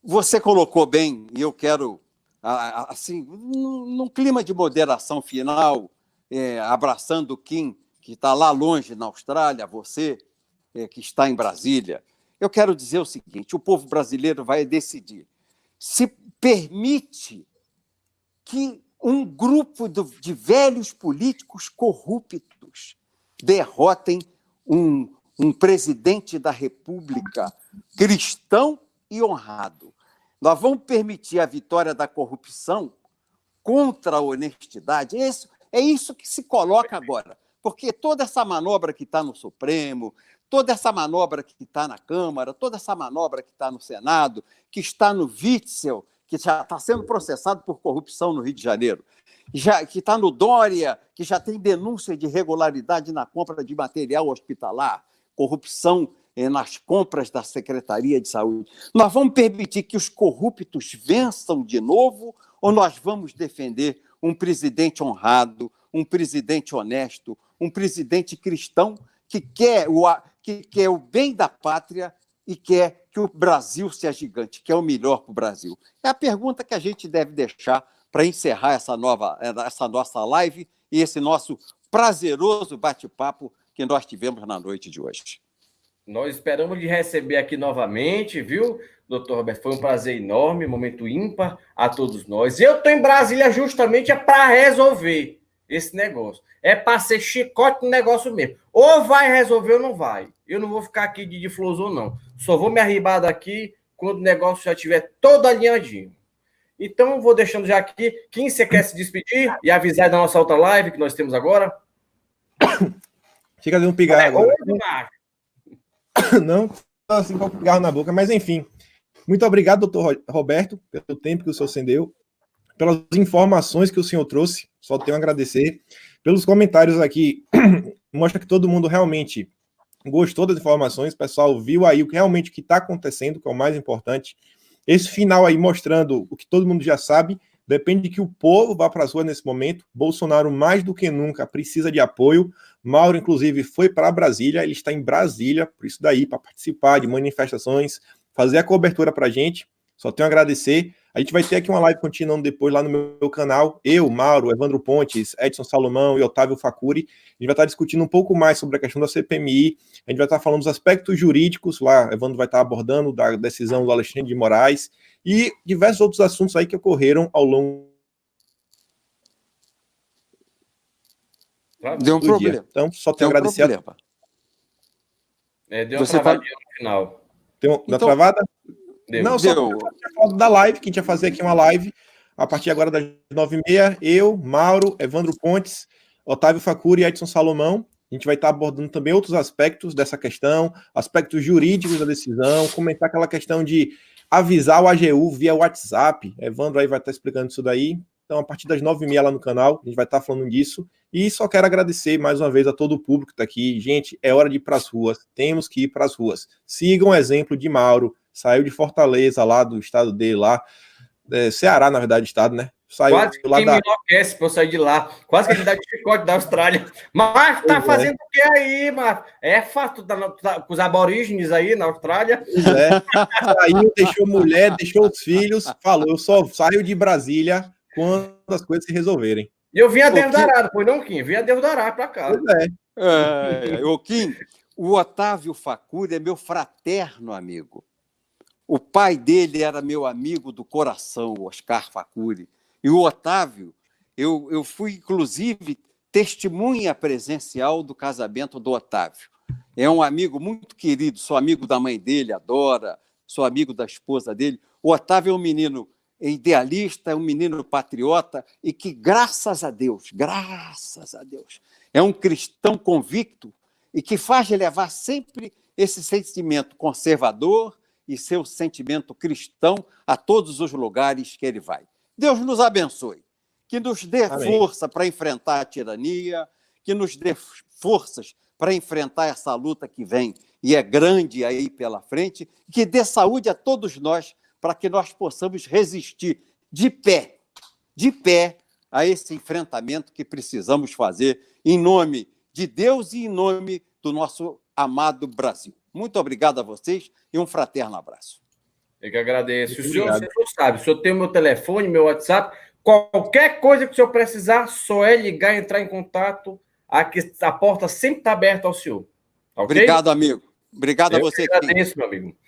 Você colocou bem, e eu quero, assim, num clima de moderação final, abraçando o Kim, que está lá longe na Austrália, você que está em Brasília, eu quero dizer o seguinte: o povo brasileiro vai decidir se permite que um grupo de velhos políticos corruptos derrotem um um presidente da República cristão e honrado. Nós vamos permitir a vitória da corrupção contra a honestidade? É isso que se coloca agora. Porque toda essa manobra que está no Supremo, toda essa manobra que está na Câmara, toda essa manobra que está no Senado, que está no Witzel, que já está sendo processado por corrupção no Rio de Janeiro, que está no Dória, que já tem denúncia de irregularidade na compra de material hospitalar, corrupção nas compras da Secretaria de Saúde. Nós vamos permitir que os corruptos vençam de novo ou nós vamos defender um presidente honrado, um presidente honesto, um presidente cristão que quer o bem da pátria e quer que o Brasil seja gigante, que é o melhor para o Brasil? É a pergunta que a gente deve deixar para encerrar essa nossa live e esse nosso prazeroso bate-papo que nós tivemos na noite de hoje. Nós esperamos lhe receber aqui novamente, viu, doutor Roberto? Foi um prazer enorme, momento ímpar a todos nós. Eu estou em Brasília justamente para resolver esse negócio. É para ser chicote no negócio mesmo. Ou vai resolver ou não vai. Eu não vou ficar aqui de flosão, não. Só vou me arribar daqui quando o negócio já estiver todo alinhadinho. Então, vou deixando já aqui. Quem você quer se despedir e avisar da nossa outra live que nós temos agora? Chega de um pigarro agora. Não, assim, com o pigarro na boca, mas enfim. Muito obrigado, doutor Roberto, pelo tempo que o senhor cedeu, pelas informações que o senhor trouxe. Só tenho a agradecer. Pelos comentários aqui, mostra que todo mundo realmente gostou das informações. O pessoal viu aí realmente o que está acontecendo, que é o mais importante. Esse final aí mostrando o que todo mundo já sabe, depende de que o povo vá para as ruas nesse momento. Bolsonaro, mais do que nunca, precisa de apoio. Mauro, inclusive, foi para Brasília, ele está em Brasília, por isso daí, para participar de manifestações, fazer a cobertura para a gente. Só tenho a agradecer. A gente vai ter aqui uma live continuando depois lá no meu canal. Eu, Mauro, Evandro Pontes, Edson Salomão e Otávio Facuri. A gente vai estar discutindo um pouco mais sobre a questão da CPMI. A gente vai estar falando dos aspectos jurídicos lá. Evandro vai estar abordando da decisão do Alexandre de Moraes e diversos outros assuntos aí que ocorreram ao longo Deu um problema. Dia. Então, só tenho a agradecer. Deu uma travadinha no final. Deu travada? Deu. Não, só da live, que a gente ia fazer aqui uma live a partir agora das 9h30. Eu, Mauro, Evandro Pontes, Otávio Facuri e Edson Salomão. A gente vai estar abordando também outros aspectos dessa questão, aspectos jurídicos da decisão, comentar aquela questão de avisar o AGU via WhatsApp. Evandro aí vai estar explicando isso daí. Então, a partir das 9h30 lá no canal, a gente vai estar falando disso. E só quero agradecer mais uma vez a todo o público que está aqui. Gente, é hora de ir para as ruas. Temos que ir para as ruas. Sigam o exemplo de Mauro. Saiu de Fortaleza, lá do estado dele, lá. Ceará, na verdade, estado, né? Saiu quase lá que me enlouquece para eu sair de lá. Quase que ele dá de chicote da Austrália. Mas tá fazendo o que aí, Marcos? É fato com os aborígenes aí na Austrália. Pois é. Saiu, deixou mulher, deixou os filhos. Falou, eu só saio de Brasília quando as coisas se resolverem. E eu vim a Deus darado, foi não, Kim? Vim a Deus darado para cá. Pois Ô, Kim, o Otávio Facuri é meu fraterno amigo. O pai dele era meu amigo do coração, o Oscar Facuri. E o Otávio, eu fui, inclusive, testemunha presencial do casamento do Otávio. É um amigo muito querido, sou amigo da mãe dele, adora, sou amigo da esposa dele. O Otávio é um menino idealista, é um menino patriota e que, graças a Deus, é um cristão convicto e que faz levar sempre esse sentimento conservador e seu sentimento cristão a todos os lugares que ele vai. Deus nos abençoe, que nos dê força para enfrentar a tirania, que nos dê forças para enfrentar essa luta que vem e é grande aí pela frente, que dê saúde a todos nós para que nós possamos resistir de pé a esse enfrentamento que precisamos fazer em nome de Deus e em nome do nosso amado Brasil. Muito obrigado a vocês e um fraterno abraço. Eu que agradeço. O senhor sabe, o senhor tem o meu telefone, meu WhatsApp, qualquer coisa que o senhor precisar, só é ligar, entrar em contato, a porta sempre está aberta ao senhor. Okay? Obrigado, amigo. Obrigado a você. Eu que agradeço, meu amigo.